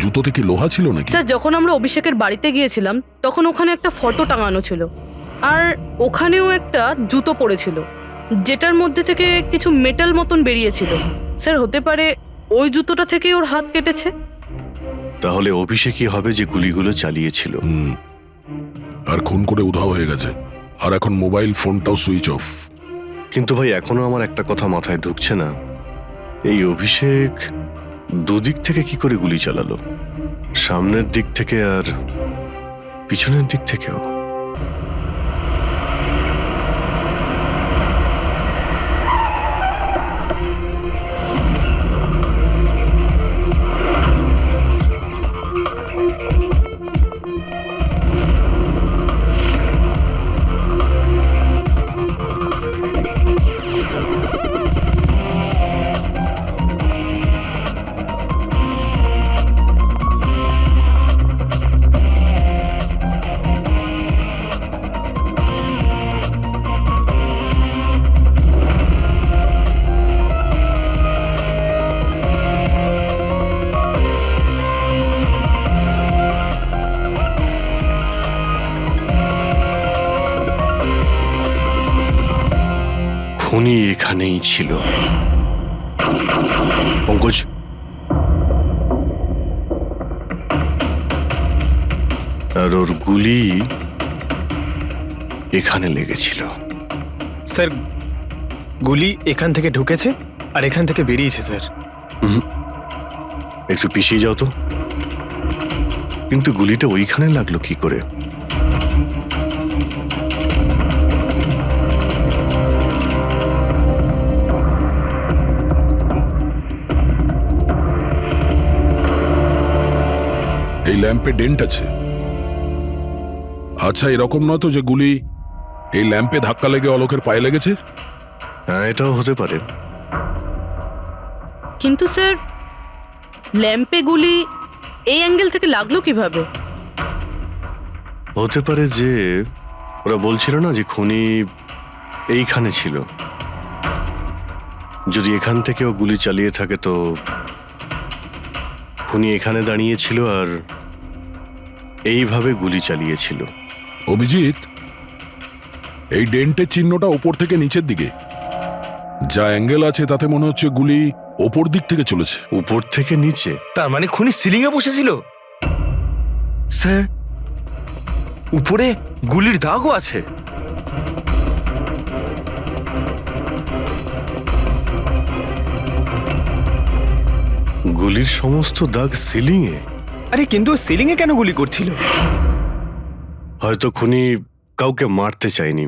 জুতোতে কি লোহা ছিল নাকি? স্যার, যখন আমরা অভিষেকের বাড়িতে গিয়েছিলাম তখন ওখানে একটা ফটো টাঙানো ছিল, আর ওখানেও একটা জুতো পড়েছিল যেটার মধ্যে থেকে কিছু মেটাল মতন বেরিয়েছিল। স্যার, হতে পারে ওই জুতোটা থেকেই ওর হাত কেটেছে। তাহলে অভিষেকই হবে যে গুলিগুলো চালিয়েছিল। আর খুন করে উধাও হয়ে গেছে, আর এখন মোবাইল ফোনটাও সুইচ অফ। কিন্তু ভাই, এখনো আমার একটা কথা মাথায় ঢুকছে না, এই অভিষেক দুদিক থেকে কি করে গুলি চালালো? সামনের দিক থেকে আর পিছনের দিক থেকেও। খুনি এখানেই ছিল। পঙ্কজ, আর ওর গুলি এখানে লেগেছিল। স্যার, গুলি এখান থেকে ঢুকেছে আর এখান থেকে বেরিয়েছে স্যার। একটু পিছিয়ে যাও তো। কিন্তু গুলিটা ওইখানে লাগলো কি করে? এই ল্যাম্পে ডেন্ট আছে। আচ্ছা, এরকম নয় তো যে গুলি এই ল্যাম্পে ধাক্কা লেগে অলোকের পায়ে লেগেছে? হ্যাঁ, এটাও হতে পারে। কিন্তু স্যার, ল্যাম্পে গুলি এই অ্যাঙ্গেল থেকে লাগলো কিভাবে? হতে পারে যে ওরা বলছিল না যে খুনি এইখানে ছিল। যদি এখান থেকেও গুলি চালিয়ে থাকে তো খুনি এখানে দাঁড়িয়েছিল আর এইভাবে গুলি চালিয়েছিল। অভিজিৎ, এই ডেন্টের চিহ্নটা ওপর থেকে নিচের দিকে, যা অ্যাঙ্গেল আছে তাতে মনে হচ্ছে গুলি ওপর দিক থেকে চলেছে। উপর থেকে নিচে? তার মানে খুনি সিলিং এ বসেছিল। স্যার, উপরে গুলির দাগও আছে। গুলির সমস্ত দাগ সিলিং এ? আরে কিন্তু সিলিং এ কেন গুলি করছিল? হয়তো খুনি কাউকে মারতে চায়নি,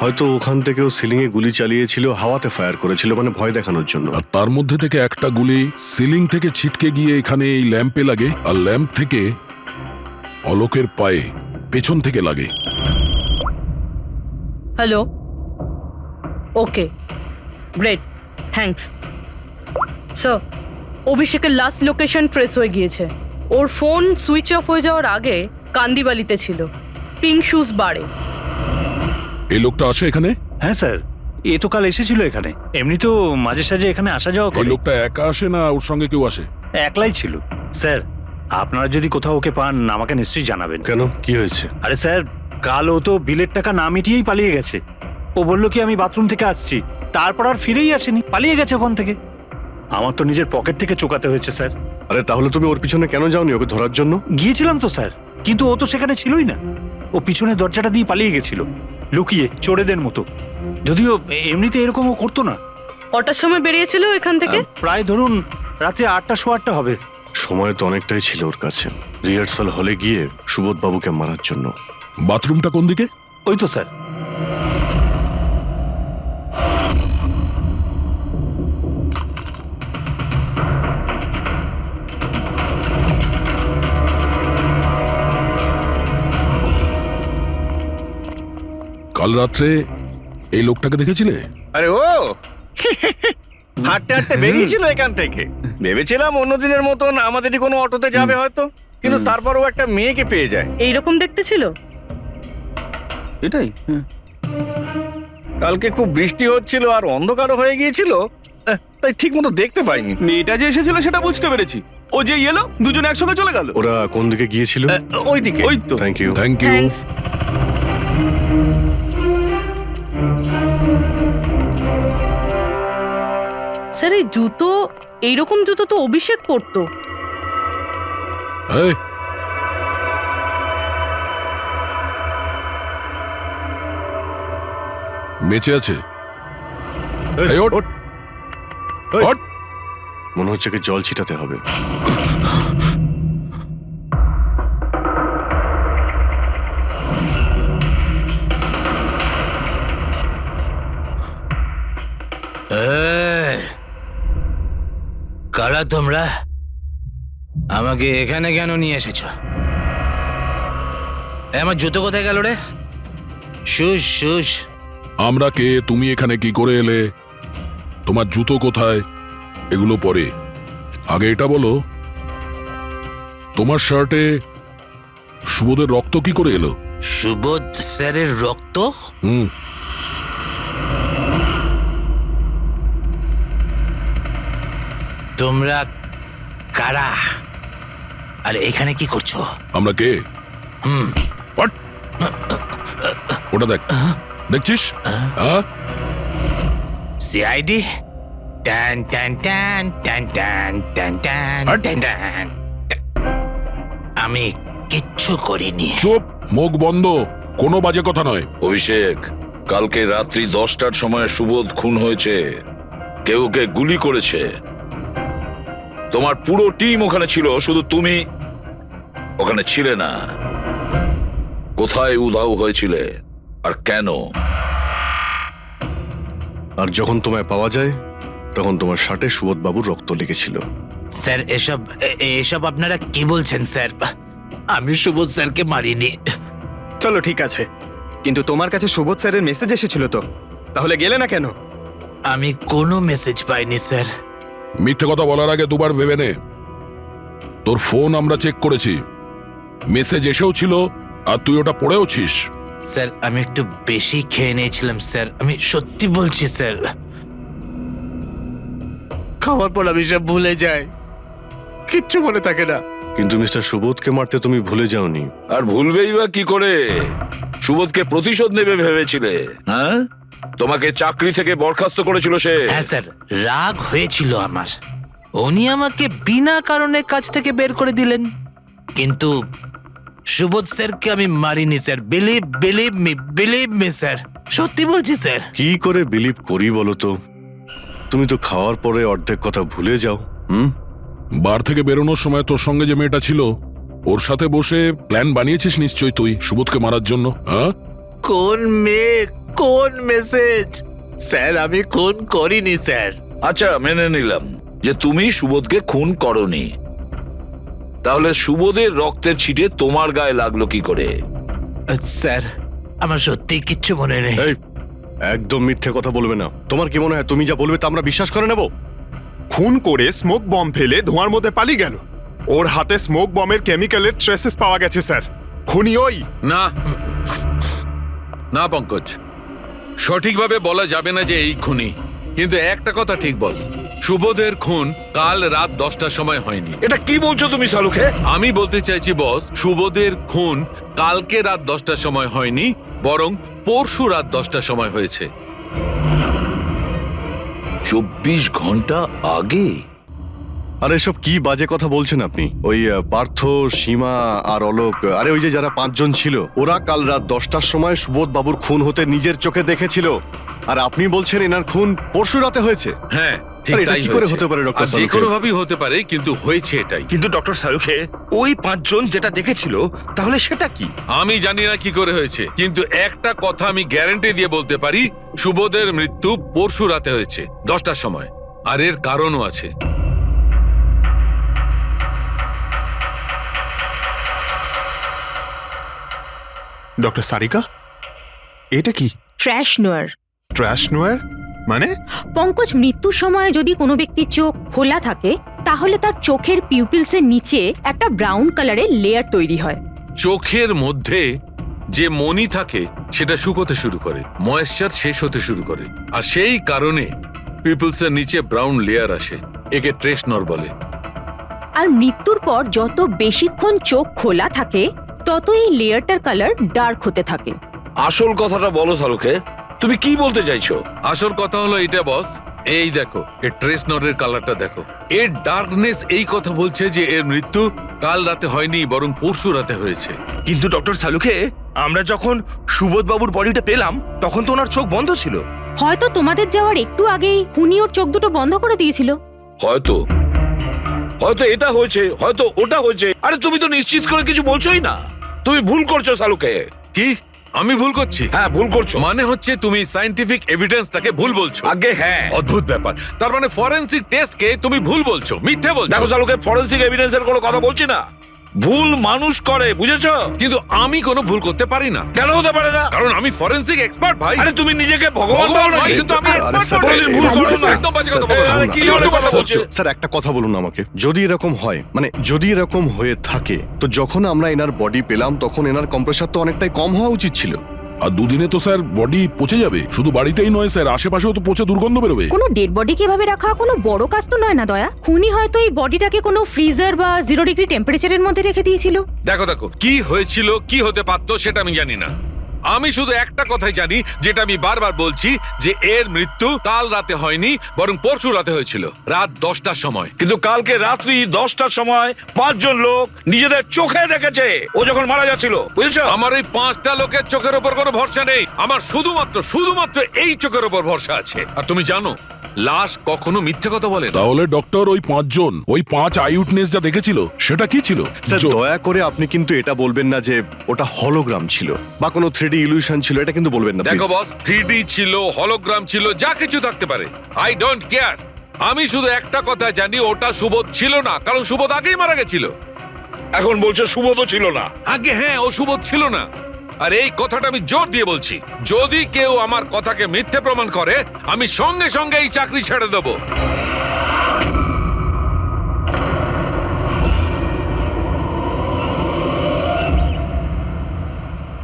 হয়তো ওখান থেকেও সিলিং এ গুলি চালিয়েছিল, হাওয়াতে ফায়ার করেছিল, মানে ভয় দেখানোর জন্য। আর তার মধ্যে থেকে একটা গুলি সিলিং থেকে ছিটকে গিয়ে এখানে এই ল্যাম্পে লাগে, আর ল্যাম্প থেকে অলোকের পায়ে পেছন থেকে লাগে। হ্যালো, ওকে, গ্রেট, থ্যাঙ্কস। স্যার, অভিষেকের লাস্ট লোকেশন ট্রেস হয়ে গিয়েছে। ওর ফোন সুইচ অফ হয়ে যাওয়ার আগে কান্দিবালিতে ছিল, পিঙ্ক শুজ বারে। এই লোকটা আসে এখানে? হ্যাঁ স্যার, এ তো কাল এসেছিল এখানে। এমনি তো মাঝে সাঝে এখানে আসা যাওয়া এই করে। লোকটা একা আসে না ওর সঙ্গে কেউ আসে? একলাই ছিল। স্যার, আপনারা যদি কোথাও ওকে পান আমাকে নিশ্চয়ই জানাবেন। কেন, কি হয়েছে? আরে স্যার, কাল ও তো বিলের টাকা না মিটিয়েই পালিয়ে গেছে। ও বলল কি আমি বাথরুম থেকে আসছি, তারপর আর ফিরেই আসেনি, পালিয়ে গেছে ওখান থেকে। আমার তো নিজের পকেট থেকে চোকাতে হয়েছে স্যার। আরে তাহলে তুমি ওর পিছনে কেন যাওনি ওকে ধরার জন্য? গিয়েছিলাম তো স্যার, কিন্তু ও তো সেখানে ছিলই না। ও পিছনে দরজাটা দিয়ে পালিয়ে গেছিল, লুকিয়ে, চোরেদের মতো। যদিও এমনিতে এরকম ও করতো না। কটার সময় বেরিয়েছিল এখান থেকে? প্রায় ধরুন রাত্রে 8টা, 8:15 হবে। সময় তো অনেকটাই ছিল ওর কাছে, রিহার্সাল হলে গিয়ে সুবোধ বাবুকে মারার জন্য। বাথরুমটা কোন দিকে? ওই তো স্যার। কাল রাত্রে এই লোকটাকে দেখেছিলে? আরে ও হাঁটতে হাঁটতে বেরিয়েছিল এখান থেকে। ভেবেছিলাম অন্য দিনের মতন আমাদেরই কোনো অটোতে যাবে হয়তো, কিন্তু তারপর ও একটা মেয়েকে পেয়ে যায়। এইরকম দেখতে ছিল? এটাই। কালকে খুব বৃষ্টি হচ্ছিল আর অন্ধকারও হয়ে গিয়েছিল, তাই ঠিক মতো দেখতে পাইনি। মেয়েটা যে এসেছিল সেটা বুঝতে পেরেছি। ও যে এলো, দুজনে একসঙ্গে চলে গেল। ওরা কোন দিকে গিয়েছিল? ওই দিকে। ওই তো। Thank you. Thank you. Thanks. Sir, এই জুতো, এইরকম জুতো তো অভিষেক পরতো। এই, বেঁচে আছে? এই, ওঠ, ওঠ। মনে হচ্ছে কি জল ছিটাতে হবে। কারা তোমরা? আমাকে এখানে কেন নিয়ে এসেছো? আমার জুতো কোথায় গেল রে? Shoes shoes. আমরা কে, তুমি এখানে কি করে এলে, তোমার জুতো কোথায়, এগুলো পরে। আগে এটা বলো, তোমার শার্টে সুবোধের রক্ত কি করে এলো? সুবোধ স্যারের রক্ত? হুম। তোমরা কারা আর এখানে কি করছো? আমরা কে? ওটা দেখ, দেখছিস? সিআইডি? টান টান টান টান টান টান টান টান টান। আমি কিচ্ছু করিনি। চুপ, মুখ বন্ধ, কোনো বাজে কথা নয়। অভিষেক, কালকে রাত্রি 10টার সময় সুবোধ খুন হয়েছে, কেউ ওকে গুলি করেছে। তোমার পুরো টিম ওখানে ছিল, শুধু তুমি ওখানে ছিলে না। কোথায় উধাও হয়েছিলে আর কেন? আর যখন তোমায় পাওয়া যায় তখন তোমার শার্টে সুবোধ বাবুর রক্ত লেগেছিল। স্যার, এসব আপনারা কি বলছেন স্যার? আমি সুবোধ স্যারকে মারিনি। চলো ঠিক আছে, কিন্তু তোমার কাছে সুবোধ স্যারের মেসেজ এসেছিল তো, তাহলে গেলে না কেন? আমি কোনো মেসেজ পাইনি স্যার। মিথ্যে কথা বলার আগে দুবার ভেবে নে। তোর ফোন আমরা চেক করেছি, মেসেজ এসেও ছিল আর তুই ওটা পড়েওছিস। স্যার আমি একটু বেশি খেয়ে নিয়েছিলাম স্যার, আমি সত্যি বলছি স্যার। খাওয়ার পর আমি সব ভুলে যাই, কিচ্ছু মনে থাকে না। কিন্তু মিস্টার সুবোধকে মারতে তুমি ভুলে যাওনি। আর ভুলবেই বা কি করে? সুবোধকে প্রতিশোধ নেবে ভেবেছিলে? হ্যাঁ, তোমাকে চাকরি থেকে বরখাস্ত করেছিল সে। হ্যাঁ স্যার, রাগ হয়েছিল আমার, উনি আমাকে বিনা কারণে কাজ থেকে বের করে দিলেন। কিন্তু সুবোধ স্যারকে আমি মারিনি স্যার, বিলিভ মি স্যার, সত্যি বলছি স্যার। কি করে বিলিভ করি বলো তো? তুমি তো খাওয়ার পরে অর্ধেক কথা ভুলে যাও। বার থেকে বেরোনোর সময় তোর সঙ্গে যে মেয়েটা ছিল ওর সাথে বসে প্ল্যান বানিয়েছিস নিশ্চয়ই তুই সুবোধকে মারার জন্য। হ্যাঁ, কোন মেয়ে, কোন মেসেজ? স্যার আমি খুন করিনি স্যার। আচ্ছা, মেনে নিলাম যে তুমি সুবোধকে খুন করনি, তাহলে সুবোধের রক্তের ছিটে তোমার গায়ে লাগলো কি করে? স্যার আমার সত্যি কিচ্ছু মনে নেই। একদম মিথ্যে কথা বলবে না। তোমার কি মনে হয় তুমি যা বলবে তা আমরা বিশ্বাস করে নেব? খুন করে স্মোক বম ফেলে ধোঁয়ার মধ্যে পালিয়ে গেল। ওর হাতে স্মোক বমের কেমিক্যালের ট্রেসেস পাওয়া গেছে স্যার। খুনি ওই না না পঙ্কজ, সঠিকভাবে বলা যাবে না যে এই খুনি, কিন্তু একটা কথা ঠিক বস, সুবোধের খুন কাল রাত 10টার সময় হয়নি। এটা কি বলছো তুমি সালুকে? আমি বলতে চাইছি বস, সুবোধের খুন কালকে রাত 10টার সময় হয়নি, বরং পরশু রাত 10টার সময় হয়েছে। 24 ঘন্টা আগে? আরে এসব কি বাজে কথা বলছেন আপনি? ওই পার্থ, সীমা আর অলোক, আরে ওই যে যারা 5 জন ছিল, ওরা কাল রাত 10টার সময় সুবোধ বাবুর খুন হতে নিজের চোখে দেখেছিল। আর আপনি বলছেন এনার খুন পরশু রাতে হয়েছে? হ্যাঁ ঠিক আরে এটা তাই কি করে হয়েছে। হতে পারে ডক্টর আর যে সালুখে? কোনো ভাবেই হতে পারে, কিন্তু হয়েছে এটাই। কিন্তু ডক্টর সালুখে, ওই 5 জন যেটা দেখেছিল তাহলে সেটা কি? আমি জানি না কি করে হয়েছে, কিন্তু একটা কথা আমি গ্যারান্টি দিয়ে বলতে পারি, সুবোধের মৃত্যু পরশু রাতে হয়েছে 10টার সময়, আর এর কারণও আছে। ডক্টর সারিকা, এটা কি? ট্র্যাশ নোয়ার। ট্র্যাশ নোয়ার মানে? পঙ্কজ, মৃত্যুর সময় যদি কোনো ব্যক্তির চোখ খোলা থাকে তাহলে তার চোখের পিউপিলসের নিচে একটা ব্রাউন কালারের লেয়ার তৈরি হয়। চোখের মধ্যে যে মনি থাকে সেটা শুকোতে শুরু করে, ময়েশ্চার শেষ হতে শুরু করে, আর সেই কারণে পিপলসের নিচে ব্রাউন লেয়ার আসে, একে ট্রেশনর বলে। আর মৃত্যুর পর যত বেশিক্ষণ চোখ খোলা থাকে তত এই লেয়ারটার কালার ডার্ক হতে থাকে। আসল কথাটা বলো সালুকে, তুমি কি বলতে চাইছো? আসল কথা হলো এটা বস, এই দেখো এর ট্রেশনরের কালারটা দেখো, এর ডার্কনেস এই কথা বলছে যে এর মৃত্যু কাল রাতে হয়নি, বরং পরশু রাতে হয়েছে। কিন্তু ডক্টর সালুখে, আমরা যখন সুবোধ বাবুর বডিটা পেলাম তখন তো ওনার চোখ বন্ধ ছিল। হয়তো তোমাদের যাওয়ার একটু আগেই খুনি ওর চোখ দুটো বন্ধ করে দিয়েছিল। হয়তো হয়তো এটা হয়েছে, হয়তো ওটা হয়েছে। আরে তুমি তো নিশ্চিত করে কিছু বলছোই না, তুমি ভুল করছো সালুকে। কি আমি ভুল করছি? হ্যাঁ ভুল করছো। মানে হচ্ছে তুমি সায়েন্টিফিক এভিডেন্সটাকে ভুল বলছো? আগে হ্যাঁ। অদ্ভুত ব্যাপার, তার মানে ফরেনসিক টেস্টকে তুমি ভুল বলছো, মিথ্যে বলছো। দেখো সালুকে, ফরেনসিক এভিডেন্সের কোনো কথা বলছি না, ভুল মানুষ করে, বুঝেছো? কিন্তু আমি কোনো ভুল করতে পারি না। কেন হতে পারে না? কারণ আমি ফরেনসিক এক্সপার্ট ভাই। আরে তুমি নিজেকে ভগবান ভাবো নয়, নাকি? কিন্তু আমি এক্সপার্ট আরে বটে। ভুল করো না। একদম বাজে কথা বলো না। আরে কি হলো কথা বলছো? স্যার একটা কথা বলুন আমাকে, যদি এরকম হয়, মানে যদি এরকম হয়ে থাকে, তো যখন আমরা এনার বডি পেলাম তখন এনার কম্প্রেসার তো অনেকটাই কম হওয়া উচিত ছিল। আর দুদিনে তো স্যার বডি পচে যাবে, শুধু বাড়িতেই নয় স্যার, আশেপাশেও তো পচে দুর্গন্ধ বেরোবে। কোনো ডেড বডিকে এভাবে রাখা কোনো বড় কাজ তো নয় না দয়া। খুনি হয়তো এই বডিটাকে কোনো ফ্রিজার বা 0 ডিগ্রি টেম্পারেচারের মধ্যে রেখে দিয়েছিল। দেখো দেখো, কি হয়েছিল কি হতে পারতো সেটা আমি জানি না, আমি শুধু একটা কথাই জানি, যেটা আমি বারবার বলছি, যে এর মৃত্যু কাল রাতে হয়নি, বরং পরশু রাতে হয়েছিল রাত 10টার সময়। কিন্তু কালকে রাত্রি 10টার সময় 5 জন লোক নিজেদের চোখে দেখেছে ও যখন মারা যাচ্ছিল, বুঝেছো? আমার এই 5টা লোকের চোখের উপর কোনো ভরসা নেই, আমার শুধুমাত্র এই চোখের উপর ভরসা আছে। আর তুমি জানো লাশ কখনো মিথ্যে কথা বলে না। তাহলে ডক্টর ওই 5 জন, ওই 5 আই উইটনেস যা দেখেছিল সেটা কি ছিল? স্যার দয়া করে আপনি কিন্তু এটা বলবেন না যে ওটা হলোগ্রাম ছিল বা কোনো 3D ইলিউশন ছিল, এটা কিন্তু বলবেন না দেখো please। বস, 3D ছিল, হলোগ্রাম ছিল, যা কিছু থাকতে পারে, আই ডোন্ট কেয়ার। আমি শুধু একটা কথা জানি, ওটা সুবোধ ছিল না, কারণ সুবোধ আগেই মারা গেছিল। এখন বলছো সুবোধও ছিল না? আগে হ্যাঁ, ও সুবোধ ছিল না। আর এই কথাটা আমি জোর দিয়ে বলছি, যদি কেউ আমার কথাকে মিথ্যে প্রমাণ করে আমি সঙ্গে সঙ্গে এই চাকরি ছেড়ে দেবো।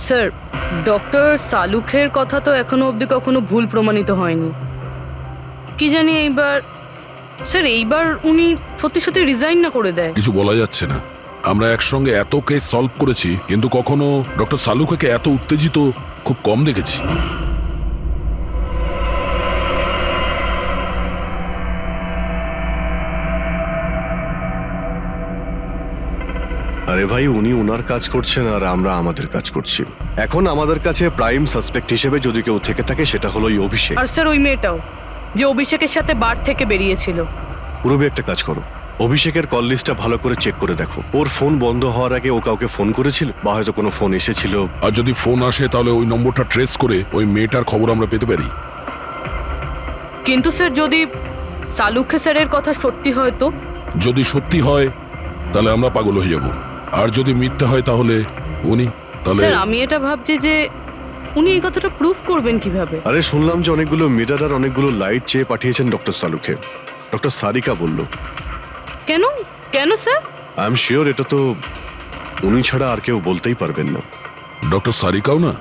স্যার ডক্টর সালুখের কথা তো এখনো অবধি কখনো ভুল প্রমাণিত হয়নি। কি জানি এইবার, স্যার এইবার উনি সত্যি সত্যি রিজাইন না করে দেয়। কিছু বলা যাচ্ছে না। আমরা একসঙ্গে এত কেস সলভ করেছি, কিন্তু কখনো ডক্টর সালুখাকে এত উত্তেজিত খুব কম দেখেছি। আরে ভাই, উনি ওনার কাজ করছেন আর আমরা আমাদের কাজ করছি। এখন আমাদের কাছে প্রাইম সাসপেক্ট হিসেবে যদি কেউ থেকে থাকে সেটা হলো এই অভিষেক। আর স্যার ওই মেয়েটাও, যে অভিষেকের সাথে বার থেকে বেরিয়েছিল। পুরবি, একটা কাজ করো, অভিষেকের কল লিস্টটা ভালো করে চেক করে দেখো। ওর ফোন বন্ধ হওয়ার আগে ও কাউকে ফোন করেছিল বা হয়তো কোনো ফোন এসেছিল। আর যদি ফোন আসে তাহলে ওই নম্বরটা ট্রেস করে ওই মেয়েটার খবর আমরা পেতে পারি। কিন্তু স্যার যদি সালুখে স্যারের কথা সত্যি হয় তো? যদি সত্যি হয় তাহলে আমরা পাগল হয়ে যাব, আর যদি মিথ্যা হয় তাহলে উনি তাহলে। স্যার আমি এটা ভাবছি যে উনি এই কথাটা প্রুফ করবেন কিভাবে? আরে শুনলাম যে অনেকগুলো মিটার আর অনেকগুলো লাইট চেয়ে পাঠিয়েছেন ডক্টর সালুখে। ডক্টর সারিকা বলল। কেন কেন স্যার? আই এম শিওর এটা তো উনি ছাড়া আর কেউ বলতেই পারবেন না। ডক্টর সারিকাও না?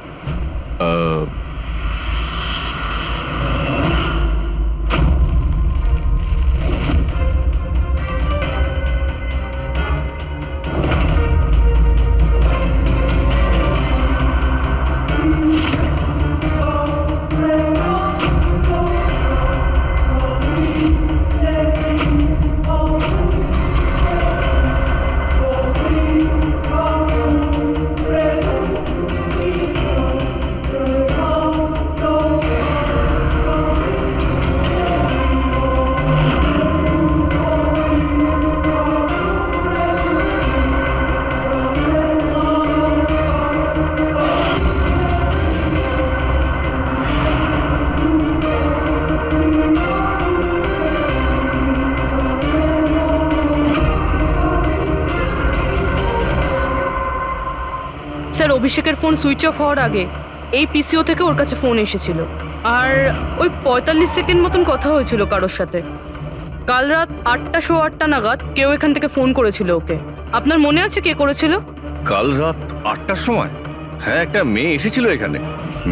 স্যার অভিষেকের ফোন সুইচ অফ হওয়ার আগে এই পিসিও থেকে ওর কাছে ফোন এসেছিল, আর ওই 45 সেকেন্ড মতন কথা হয়েছিল কারোর সাথে। কাল রাত 8:08 নাগাদ কেউ এখান থেকে ফোন করেছিল ওকে। আপনার মনে আছে কে করেছিল? কাল রাত 8টার সময়? হ্যাঁ, একটা মেয়ে এসেছিল এখানে।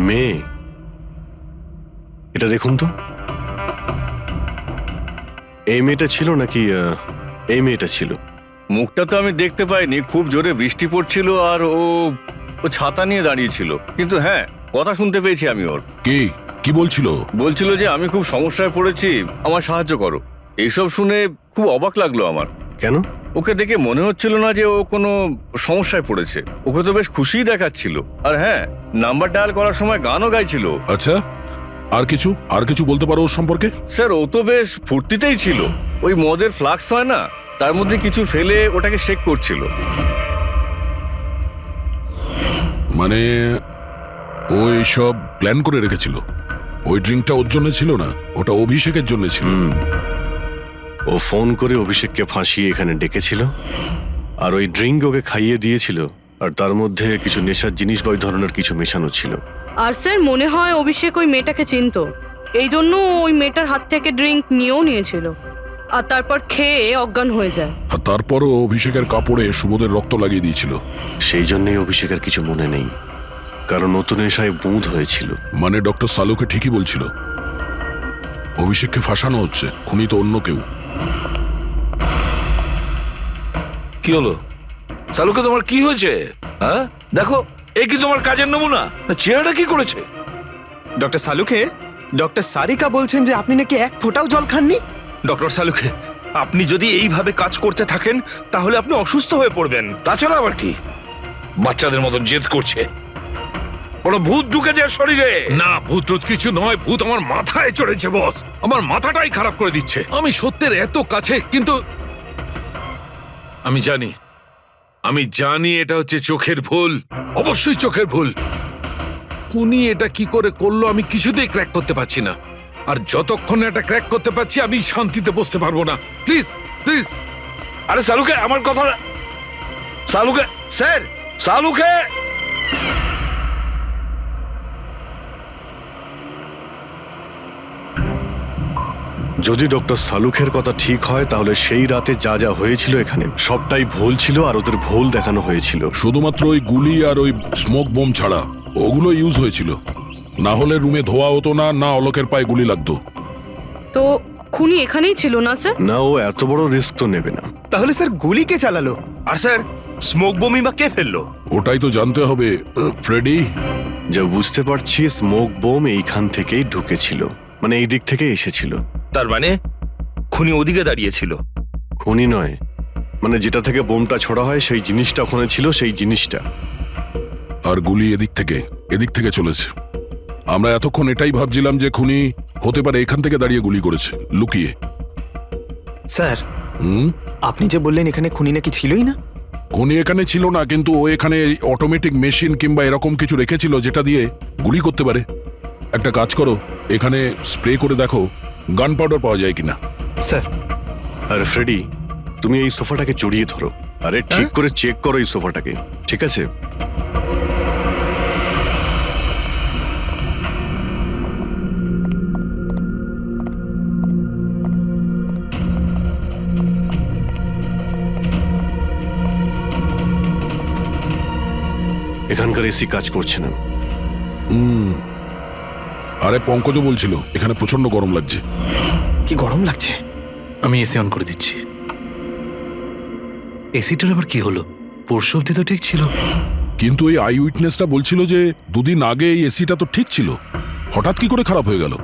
মেয়ে? এটা দেখুন তো, এই মেয়েটা ছিল নাকি এই মেয়েটা ছিল? মুখটা তো আমি দেখতে পাইনি, খুব জোরে বৃষ্টি পড়ছিল আর ও ছাতা নিয়ে দাঁড়িয়েছিল। কিন্তু হ্যাঁ, কথা শুনতে পেয়েছি আমি ওর। কি বলছিল? বলছিল যে আমি খুব সমস্যায় পড়েছি, আমার সাহায্য করো। এইসব শুনে খুব অবাক লাগলো আমার। কেন? ওকে দেখে মনে হচ্ছিল না যে ও কোনো সমস্যায় পড়েছে। ওকে তো বেশ খুশিই দেখাচ্ছিল। আর হ্যাঁ, নাম্বার ডায়াল করার সময় গানও গাইছিল। আচ্ছা, আর কিছু বলতে পারো ওর সম্পর্কে? স্যার ও তো বেশ ফুর্তিতেই ছিল। ওই মদের ফ্লাক্স হয় না, তার মধ্যে কিছু ফেলে ওটাকে শেক করছিল। মানে ওই সব প্ল্যান করে রেখেছিল? ওই ড্রিঙ্কটা ওর জন্য ছিল না, ওটা অভিষেকের জন্য ছিল। ও ফোন করে অভিষেককে ফাঁসিয়ে এখানে ডেকেছিল, আর ওই ড্রিঙ্ক ওকে খাইয়ে দিয়েছিল, আর তার মধ্যে কিছু নেশার জিনিস বা ওই ধরনের কিছু মেশানো ছিল। আর স্যার মনে হয় অভিষেক ওই মেয়েটাকে চিনতো, এই জন্য ওই মেয়েটার হাত থেকে ড্রিঙ্ক নিয়েও নিয়েছিল, আর তারপর খেয়ে অজ্ঞান হয়ে যায়। আর তারপরও অভিষেকের কাপড়ে সুবোধের রক্ত লাগিয়ে দিয়েছিল। সেই জন্যই অভিষেকের কিছু মনে নেই, কারণ নতুন নেশায় বুঁদ হয়েছিল। মানে ডক্টর সালুকে ঠিকই বলছিল, অভিষেককে ফাঁসানো হচ্ছে, খুনি তো অন্য কেউ। কি হলো সালুকে, তোমার কি হয়েছে? হ্যাঁ দেখো, এই কি তোমার কাজের নমুনা? চেহারাটা কি করেছে? ডক্টর সালুকে, ডক্টর সারিকা বলছেন যে আপনি নাকি এক ফোঁটাও জল খাননি। ডক্টর সালুকে, আপনি যদি এইভাবে কাজ করতে থাকেন তাহলে আপনি অসুস্থ হয়ে পড়বেন। তাছাড়া আবার কি বাচ্চাদের মতন জেদ করছে? কোনো ভূত ঢুকেছে শরীরে? না, ভূত কিছু নয়, ভূত আমার মাথায় চড়েছে বস। আমার মাথাটাই খারাপ করে দিচ্ছে। আমি সত্যের এত কাছে, কিন্তু আমি জানি এটা হচ্ছে চোখের ভুল, অবশ্যই চোখের ভুল। উনি এটা কি করে করলো আমি কিছুতেই ক্র্যাক করতে পারছি না, আর যতক্ষণ এটা ক্র্যাক করতে পারছি আমি শান্তিতে বসতে পারবো না। Please please. আরে সালুকে, আমার কথা। সালুকে স্যার, সালুকে। যদি ডক্টর সালুখের কথা ঠিক হয় তাহলে সেই রাতে যা যা হয়েছিল এখানে সবটাই ভুল ছিল, আর ওদের ভুল দেখানো হয়েছিল। শুধুমাত্র ওই গুলি আর ওই স্মোক বোম ছাড়া ওগুলো ইউজ হয়েছিল, না হলে রুমে ধোয়া হতো না, না অলোকের পায়ে গুলি লাগতো। তো খুনি এখানেই ছিল না স্যার? না, ও এত বড় রিস্ক তো নেবে না। তাহলে স্যার গুলি কে চালালো? আর স্যার স্মোক বোমই বা কে ফেললো? ওটাই তো জানতে হবে ফ্রেডি। যা বুঝতে পারছি স্মোক বোম এইখান থেকেই ঢুকেছিল, মানে এই দিক থেকে এসেছিল। তার মানে খুনি ওদিকে দাঁড়িয়েছিল? খুনি নয়, মানে যেটা থেকে বোমটা ছোড়া হয় সেই জিনিসটা ওখানে ছিল, সেই জিনিসটা। আর গুলি এদিক থেকে চলেছে। আমরা এতক্ষণ এটাই ভাবছিলাম যে খুনি হতে পারে এখান থেকে দাঁড়িয়ে গুলি করেছে লুকিয়ে। স্যার আপনি যে বললেন এখানে খুনি নাকি ছিলই না? খুনি এখানে ছিল না, কিন্তু ও এখানে অটোমেটিক মেশিন কিংবা এরকম কিছু রেখেছিল যেটা দিয়ে গুলি করতে পারে। একটা কাজ করো, এখানে স্প্রে করে দেখো গান পাউডার পাওয়া যায় কিনা। স্যার। আর ফ্রেডি, তুমি এই সোফাটাকে জড়িয়ে ধরো, আরে ঠিক করে চেক করো এই সোফাটাকে, ঠিক আছে? এখানকার এসি কাজ করছে না। আরে পঙ্কজও বলছিল এখানে প্রচন্ড গরম লাগছে। কি গরম লাগছে? আমি এসি অন করে দিচ্ছি। এসিটার আবার কি হলো? পরশু অব্দি তো ঠিক ছিল। কিন্তু এই আই উইটনেসটা বলছিল যে দুদিন আগে এই এসিটা তো ঠিক ছিল, হঠাৎ কি করে খারাপ হয়ে গেল?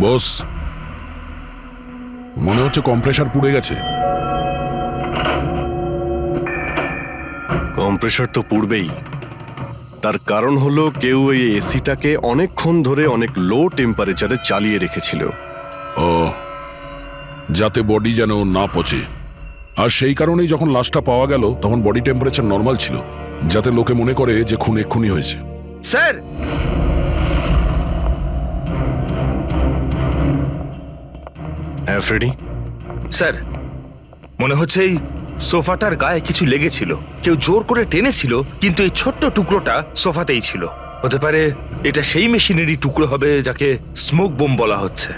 বস, মনে হচ্ছে কম্প্রেসার পুড়ে গেছে। কম্প্রেসার তো পুড়বেই, তার কারণ হলো কেউ এই এসিটাকে অনেকক্ষণ ধরে অনেক লো টেম্পারেচারে চালিয়ে রেখেছিল। ও, যাতে বডি যেন না পচে। আর সেই কারণেই যখন লাশটা পাওয়া গেল তখন বডি টেম্পারেচার নর্মাল ছিল, যাতে লোকে মনে করে যে খুন এক্ষুনি হয়েছে। স্যার, হ্যাঁ ফ্রেডি? স্যার মনে হচ্ছে এই সোফাটার গায়ে কিছু লেগেছিল, কেউ জোর করে টেনেছিল, কিন্তু এই ছোট্ট টুকরোটা সোফাতেই ছিল। হতে পারে এটা সেই মেশিনেরই টুকরো হবে যাকে স্মোক বোম বলা হচ্ছে।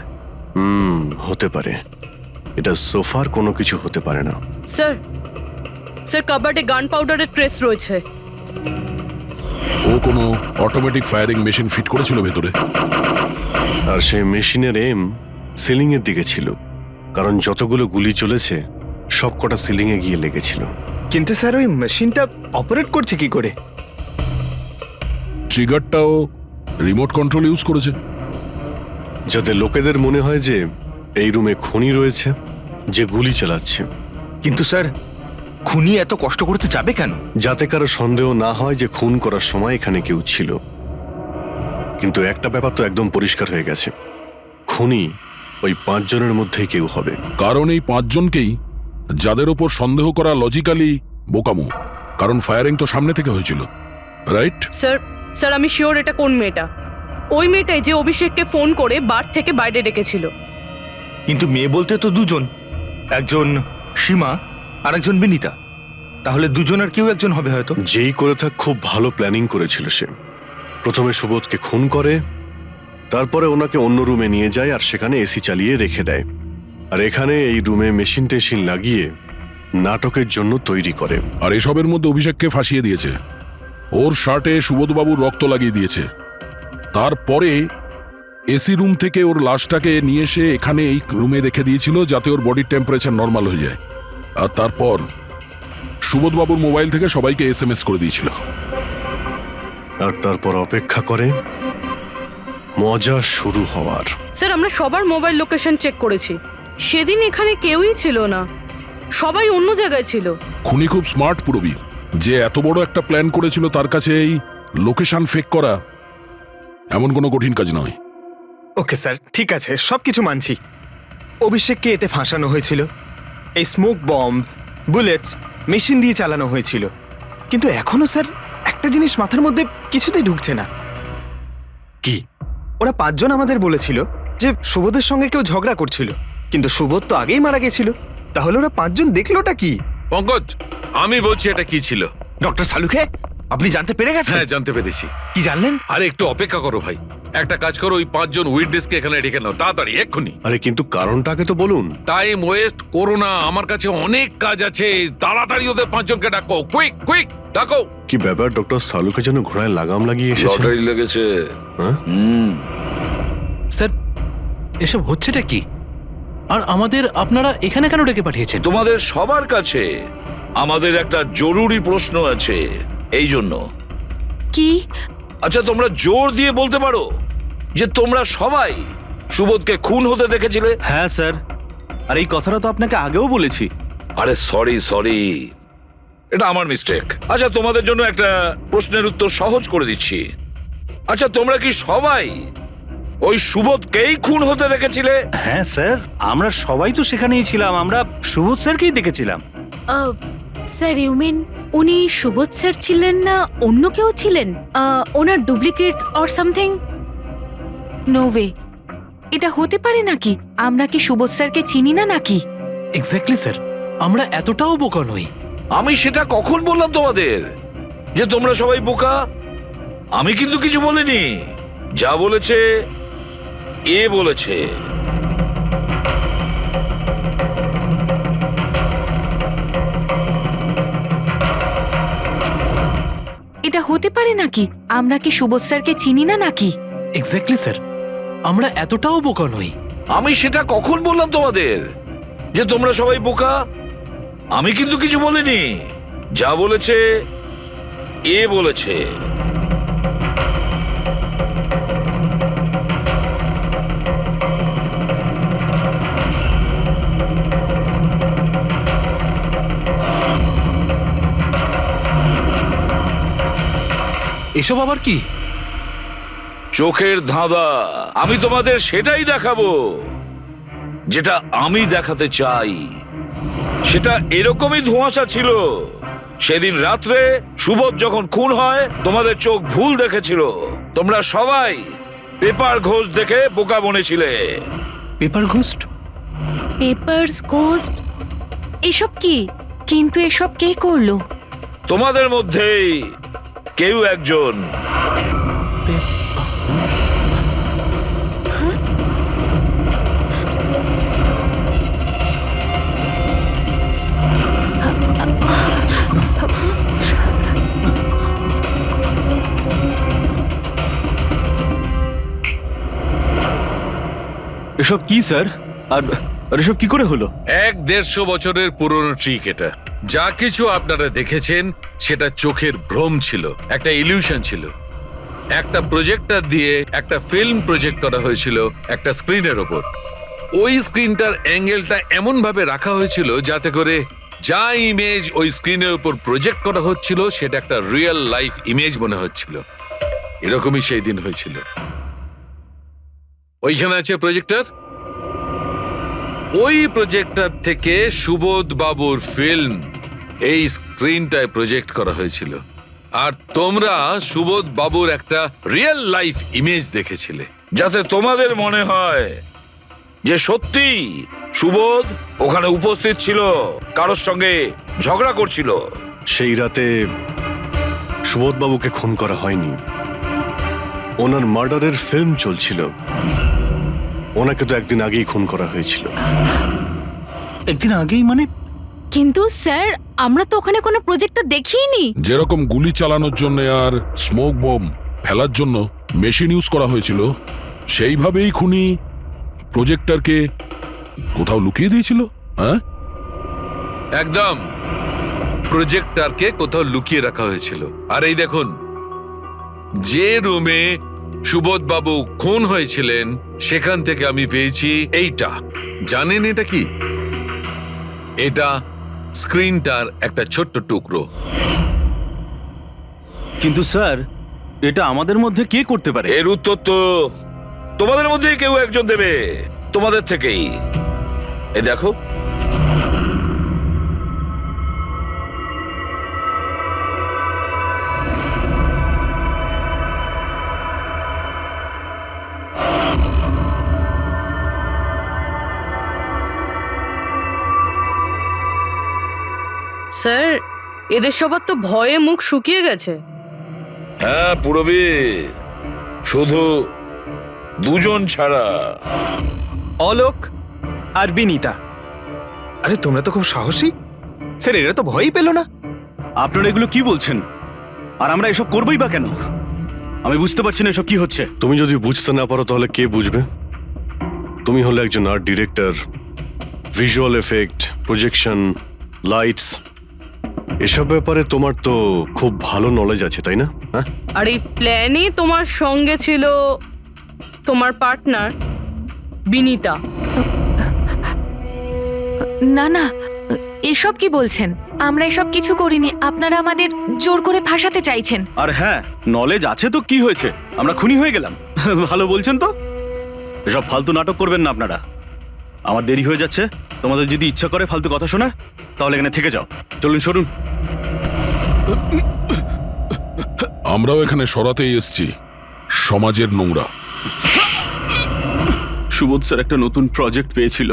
হতে পারে। এটা সোফার কোনো কিছু হতে পারে না। স্যার, স্যার কাবার্ডে গান পাউডারের ট্রেস রয়েছে। ও কোনো অটোমেটিক ফায়ারিং মেশিন ফিট করেছিল ভেতরে। আর সেই মেশিনের এম সিলিং এর দিকে ছিল, কারণ যতগুলো গুলি চলেছে সবকটা সিলিং এ গিয়ে লেগেছিল। কিন্তু স্যার ওই মেশিনটা অপারেট করছে কি করে? ট্রিগারটাও রিমোট কন্ট্রোল ইউজ করেছে, যাতে লোকেদের মনে হয় যে এই রুমে খুনি রয়েছে যে গুলি চালাচ্ছে। কিন্তু স্যার খুনি এত কষ্ট করতে যাবে কেন? যাতে কারো সন্দেহ না হয় যে খুন করার সময় এখানে কেউ ছিল। কিন্তু একটা ব্যাপার তো একদম পরিষ্কার হয়ে গেছে, খুনি ওই 5 জনের মধ্যেই কেউ হবে। কারণ এই 5 জনকেই যাদের ওপর সন্দেহ করা লজিক্যালি বোকামো, কারণ ফায়ারিং তো সামনে থেকে হয়েছিল, রাইট? স্যার আমি শিওর এটা কোন মেয়েটা। ওই মেয়েটাই যে অভিষেককে ফোন করে বার থেকে বাইরে ডেকেছিল। কিন্তু মেয়ে বলতে তো দুজন, একজন সীমা আর একজন বিনীতা। তাহলে দুজনের কেউ একজন হবে হয়তো। যেই করে থাক খুব ভালো প্ল্যানিং করেছিল সে। প্রথমে সুবোধকে খুন করে, তারপরে ওনাকে অন্য রুমে নিয়ে যায় আর সেখানে এসি চালিয়ে রেখে দেয়। আর এখানে এই রুমে মেশিন টেশিন লাগিয়ে নাটকের জন্য তৈরি করে। আর এসবের মধ্যে অভিষেককে ফাঁসিয়ে দিয়েছে, ওর শার্টে সুবোধবাবুর রক্ত লাগিয়ে দিয়েছে। তারপরে এসি রুম থেকে ওর লাশটাকে নিয়ে এসে এখানে এই রুমে রেখে দিয়েছিল যাতে ওর বডির টেম্পারেচার নর্মাল হয়ে যায়। আর তারপর সুবোধবাবুর মোবাইল থেকে সবাইকে SMS করে দিয়েছিল। আর তারপর অপেক্ষা করে মজা শুরু হওয়ার। স্যার আমরা সবার মোবাইল লোকেশন চেক করেছি, সেদিন এখানে কেউই ছিল না, সবাই অন্য জায়গায় ছিল। খুনি খুব স্মার্ট পুরবি, যে এত বড় একটা প্ল্যান করেছিল তার কাছে এই লোকেশন ফেক করা এমন কোনো কঠিন কাজ নয়। ওকে স্যার, ঠিক আছে, সবকিছু মানছি। অভিষেককে এতে ফাঁসানো হয়েছিল, এই স্মোক বম্ব, বুলেটস মেশিন দিয়ে চালানো হয়েছিল। কিন্তু এখনো স্যার একটা জিনিস মাথার মধ্যে কিছুতেই ঢুকছে না। কি? ওরা 5 জন আমাদের বলেছিল যে সুবোধের সঙ্গে কেউ ঝগড়া করছিল, কিন্তু সুবোধ তো আগেই মারা গেছিল। তাহলে ওরা 5 জন দেখলোটা কি? পঙ্কজ, আমি বলছি এটা কি ছিল। ডক্টর সালুকে, আপনি জানতে পেরে গেছেন? হ্যাঁ, জানতে পেরেছি। কি জানলেন? আরে একটু অপেক্ষা করো ভাই, একটা কাজ করো, ওই 5 জন উইটনেসকে এখানে ডেকে নাও তাড়াতাড়ি, এক্ষুনি। আরে কিন্তু কারণটাকে তো বলুন। টাইম ওয়েস্ট করো না, আমার কাছে অনেক কাজ আছে। তাড়াতাড়ি ওদের 5 জনকে ডাকো, কুইক কুইক ডাকো। কি ব্যাপার, ডক্টর সালুকে যেন ঘোড়ায় লাগাম লাগিয়ে এসেছে। লটারি লেগেছে। স্যার এসব হচ্ছেটা কি? আর আমাদের আপনারা এখানে কেন ডেকে পাঠিয়েছেন? তোমাদের সবার কাছে আমাদের একটা জরুরি প্রশ্ন আছে, এই জন্য। কি? আচ্ছা, তোমরা জোর দিয়ে বলতে পারো যে তোমরা সবাই সুবোধকে খুন হতে দেখেছিলে? হ্যাঁ স্যার, আর এই কথাটা তো আপনাকে আগেও বলেছি। আরে সরি, এটা আমার মিস্টেক। আচ্ছা, তোমাদের জন্য একটা প্রশ্নের উত্তর সহজ করে দিচ্ছি। আচ্ছা, তোমরা কি সবাই ওই সুবোধকেই খুন হতে দেখেছিলে? হ্যাঁ স্যার, আমরা সবাই তো সেখানেই ছিলাম, আমরা সুবোধ স্যারকেই দেখেছিলাম। স্যার ইউ মিন উনি সুবোধ স্যার ছিলেন না অন্য কেউ ছিলেন? ওনার duplicate or something? No way, এটা হতে পারে নাকি? আমরা কি সুবোধ স্যারকে চিনি না নাকি? এক্স্যাক্টলি স্যার, আমরা এতটাও বোকা নই। আমি সেটা কখন বললাম তোমাদের যে তোমরা সবাই বোকা? আমি কিন্তু কিছু বলিনি, যা বলেছে এ বলেছে। এটা হতে পারে নাকি? আমরা কি সুবোধ স্যারকে চিনি না নাকি? এক্স্যাক্টলি স্যার, আমরা এতটাও বোকা নই। আমি সেটা কখন বললাম তোমাদের যে তোমরা সবাই বোকা? আমি কিন্তু কিছু বলিনি, যা বলেছে এ বলেছে। এসব আবার কি? চোখের ধাঁধা। আমি তোমাদের সেটাই দেখাবো যেটা আমি দেখাতে চাই। সেটা এরকমই ধোঁয়াশা ছিল। সেদিন রাত্রে সুবোধ যখন খুন হয়, তোমাদের চোখ ভুল দেখেছিল। তোমরা সবাই পেপার ঘোষ দেখে বোকা বনেছিলে। Paper ghost? পেপারস ঘোস্ট এসব কি? কিন্তু এসব কে করলো? তোমাদের মধ্যেই কেউ একজন। এসব কি স্যার? আর এসব কি করে হলো? 150 বছরের পুরনো ট্রিক এটা। যা কিছু আপনারা দেখেছেন সেটা চোখের ভ্রম ছিল, একটা ইলিউশন ছিল। একটা প্রজেক্টর দিয়ে একটা ফিল্ম প্রজেক্ট করা হয়েছিল একটা স্ক্রিনের ওপর। ওই স্ক্রিনটার অ্যাঙ্গেলটা এমন ভাবে রাখা হয়েছিল যাতে করে যা ইমেজ ওই স্ক্রিনের উপর প্রজেক্ট করা হচ্ছিল সেটা একটা রিয়েল লাইফ ইমেজ মনে হচ্ছিল। এরকমই সেই দিন হয়েছিল। ওইখানে আছে প্রজেক্টর। ওই প্রজেক্টর থেকে সুবোধ বাবুর ফিল্ম এই স্ক্রিনটায় প্রজেক্ট করা হয়েছিল, আর তোমরা সুবোধ বাবুর একটা রিয়েল লাইফ ইমেজ দেখেছিলে। যাতে তোমাদের মনে হয় যে সত্যি সুবোধ ওখানে উপস্থিত ছিল, কারোর সঙ্গে ঝগড়া করছিল। সেই রাতে সুবোধবাবুকে খুন করা হয়নি, ওনার মার্ডারের ফিল্ম চলছিল। ওনাকে তো একদিন আগেই খুন করা হয়েছিল। একদিন আগেই মানে? কিন্তু স্যার আমরা তো ওখানে কোনো প্রজেক্টর দেখিনি। যেরকম গুলি চালানোর জন্য আর স্মোক বম ফেলার জন্য মেশিন ইউজ করা হয়েছিল, সেইভাবেই খুনি প্রজেক্টরকে কোথাও লুকিয়ে দিয়েছিল। হ্যাঁ, একদম প্রজেক্টরকে কোথাও লুকিয়ে রাখা হয়েছিল। আর এই দেখুন, যে রুমে সুবোধ বাবু খুন হয়েছিলেন সেখান থেকে আমি পেয়েছি এইটা। জানেন এটা কি? এটা স্ক্রিনটার একটা ছোট্ট টুকরো। কিন্তু স্যার, এটা আমাদের মধ্যে কে করতে পারে? এর উত্তর তো তোমাদের মধ্যেই কেউ একজন দেবে, তোমাদের থেকেই। এই দেখো, স্যার এদের সবার তো ভয়ে মুখ শুকিয়ে গেছে। হ্যাঁ পুরবী, শুধু দুজন ছাড়া। অলোক আর বিনীতা। আরে তোমরা তো খুব সাহসী। স্যার এরা তো ভয়ই পেল না। আপনারা এগুলো কি বলছেন? আর আমরা এসব করবোই বা কেন? আমি বুঝতে পারছি না এসব কি হচ্ছে। তুমি যদি বুঝতে না পারো তাহলে কে বুঝবে? তুমি হলে একজন art director, visual effect, projection, lights, এসব ব্যাপারে তোমার তো খুব ভালো নলেজ আছে, তাই না? হ্যাঁ, আর এই প্ল্যানে তোমার সঙ্গে ছিল তোমার পার্টনার বিনীতা। না না, এসব কি বলছেন? আমরা এসব কিছু করিনি। আপনারা আমাদের জোর করে ফাঁসাতে চাইছেন। আর হ্যাঁ, নলেজ আছে তো কি হয়েছে, আমরা খুনি হয়ে গেলাম। ভালো বলছেন তো। এসব ফালতু নাটক করবেন না আপনারা। আমার দেরি হয়ে যাচ্ছে। তোমাদের যদি ইচ্ছা করে ফালতু কথা শোনার, তাহলে এখানে থেকে যাও। চলুন, সরুন। আমরাও এখানে সরাতেই এসছি সমাজের নোংরা। সুবোধ স্যার একটা নতুন প্রজেক্ট পেয়েছিল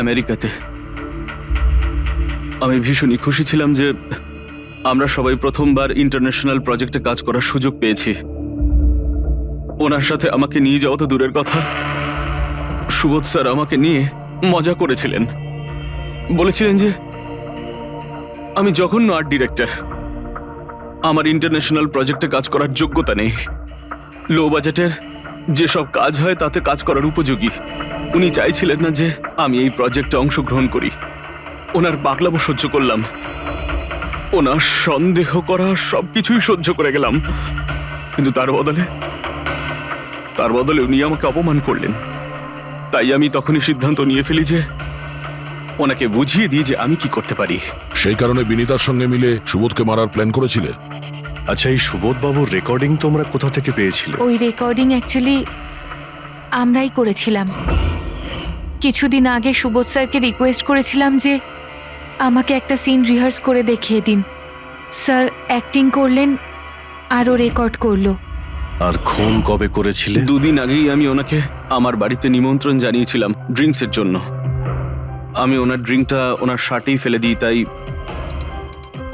আমেরিকাতে। আমি ভীষণই খুশি ছিলাম যে আমরা সবাই প্রথমবার ইন্টারন্যাশনাল প্রজেক্টে কাজ করার সুযোগ পেয়েছি। ওনার সাথে আমাকে নিয়ে যাওয়া তো দূরের কথা, সুবোধ স্যার আমাকে নিয়ে মজা করেছিলেন। বলেছিলেন যে আমি জঘন্য আর্ট ডিরেক্টর, আমার ইন্টারন্যাশনাল প্রজেক্টে কাজ করার যোগ্যতা নেই, লো বাজেটের যেসব কাজ হয় তাতে কাজ করার উপযোগী। উনি চাইছিলেন না যে আমি এই প্রজেক্টে অংশগ্রহণ করি। ওনার পাগলামো সহ্য করলাম, ওনার সন্দেহ করা সবকিছুই সহ্য করে গেলাম, কিন্তু তার বদলে উনি আমাকে অপমান করলেন। তাই আমি তখনই সিদ্ধান্ত নিয়ে ফেলি যে ওনাকে বুঝিয়ে দিই যে আমি কি করতে পারি। সেই কারণে বিনীতার সঙ্গে মিলে সুবোধকে মারার প্ল্যান করেছিলে? আচ্ছা, এই সুবোধ বাবুর রেকর্ডিং তোমরা কোথা থেকে পেয়েছিলে? ওই রেকর্ডিং অ্যাকচুয়ালি আমরাই করেছিলাম। কিছুদিন আগে সুবোধ স্যারকে রিকোয়েস্ট করেছিলাম যে আমাকে একটা সিন রিহার্স করে দেখিয়ে দিন। স্যার অ্যাক্টিং করলেন আর ও রেকর্ড করলো। আর খুন কবে করেছিলে? 2 দিন আগেই আমি ওনাকে আমার বাড়িতে নিমন্ত্রণ জানিয়েছিলাম ড্রিঙ্কসের জন্য। আমি ওনার ড্রিঙ্কটা ওনার শার্টেই ফেলে দিই, তাই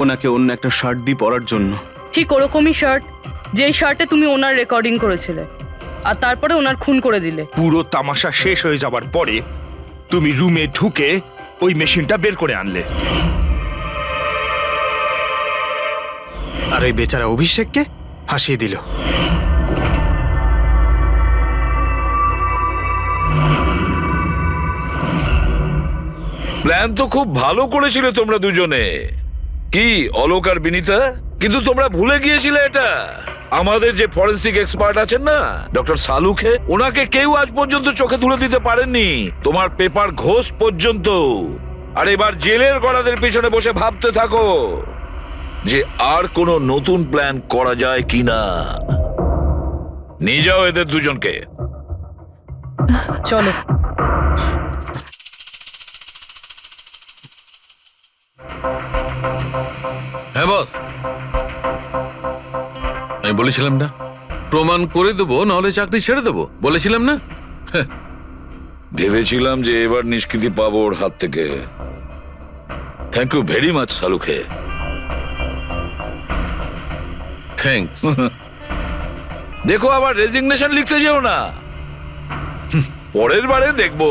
ওনাকে অন্য একটা শার্ট দিই পরার জন্য। ঠিক ওরকমই শার্ট যেই শার্টে তুমি ওনার রেকর্ডিং করেছিলে, আর তারপরে ওনার খুন করে দিলে। পুরো তামাশা শেষ হয়ে যাবার পরে তুমি রুমে ঢুকে ওই মেশিনটা বের করে আনলে। আর ওই বেচারা অভিষেককে ফাঁসিয়ে দিল। প্ল্যান তো খুব ভালো করেছিলে তোমরা দুজনে, কি অলোক আর বিনীতা, কিন্তু তোমরা ভুলে গিয়েছিলে এটা। আমাদের যে ফরেন্সিক এক্সপার্ট আছেন না, ডক্টর সালুকে, ওনাকে কেউ আজ পর্যন্ত চোখে তুলে দিতে পারেননি, তোমার পেপার ঘোষ পর্যন্ত। আর এবার জেলের গড়াদের পিছনে বসে ভাবতে থাকো যে আর কোনো নতুন প্ল্যান করা যায় কিনা। নিয়ে যাও এদের দুজনকে। চলো। হ্যাঁ বস, আমি বলেছিলাম না প্রমাণ করে দেবো, নাহলে চাকরি ছেড়ে দেবো, বলেছিলাম না? ভেবেছিলাম যে এবার নিষ্কৃতি পাবো ওর হাত থেকে। থ্যাংক ইউ ভেরি মাচ সালুকে। থ্যাঙ্কস। দেখো আবার রেজিগনেশন লিখতে যেও না, পরের বারে দেখবো।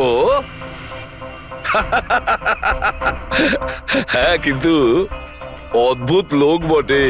হ্যাঁ, কিন্তু অদ্ভুত লোক বটে।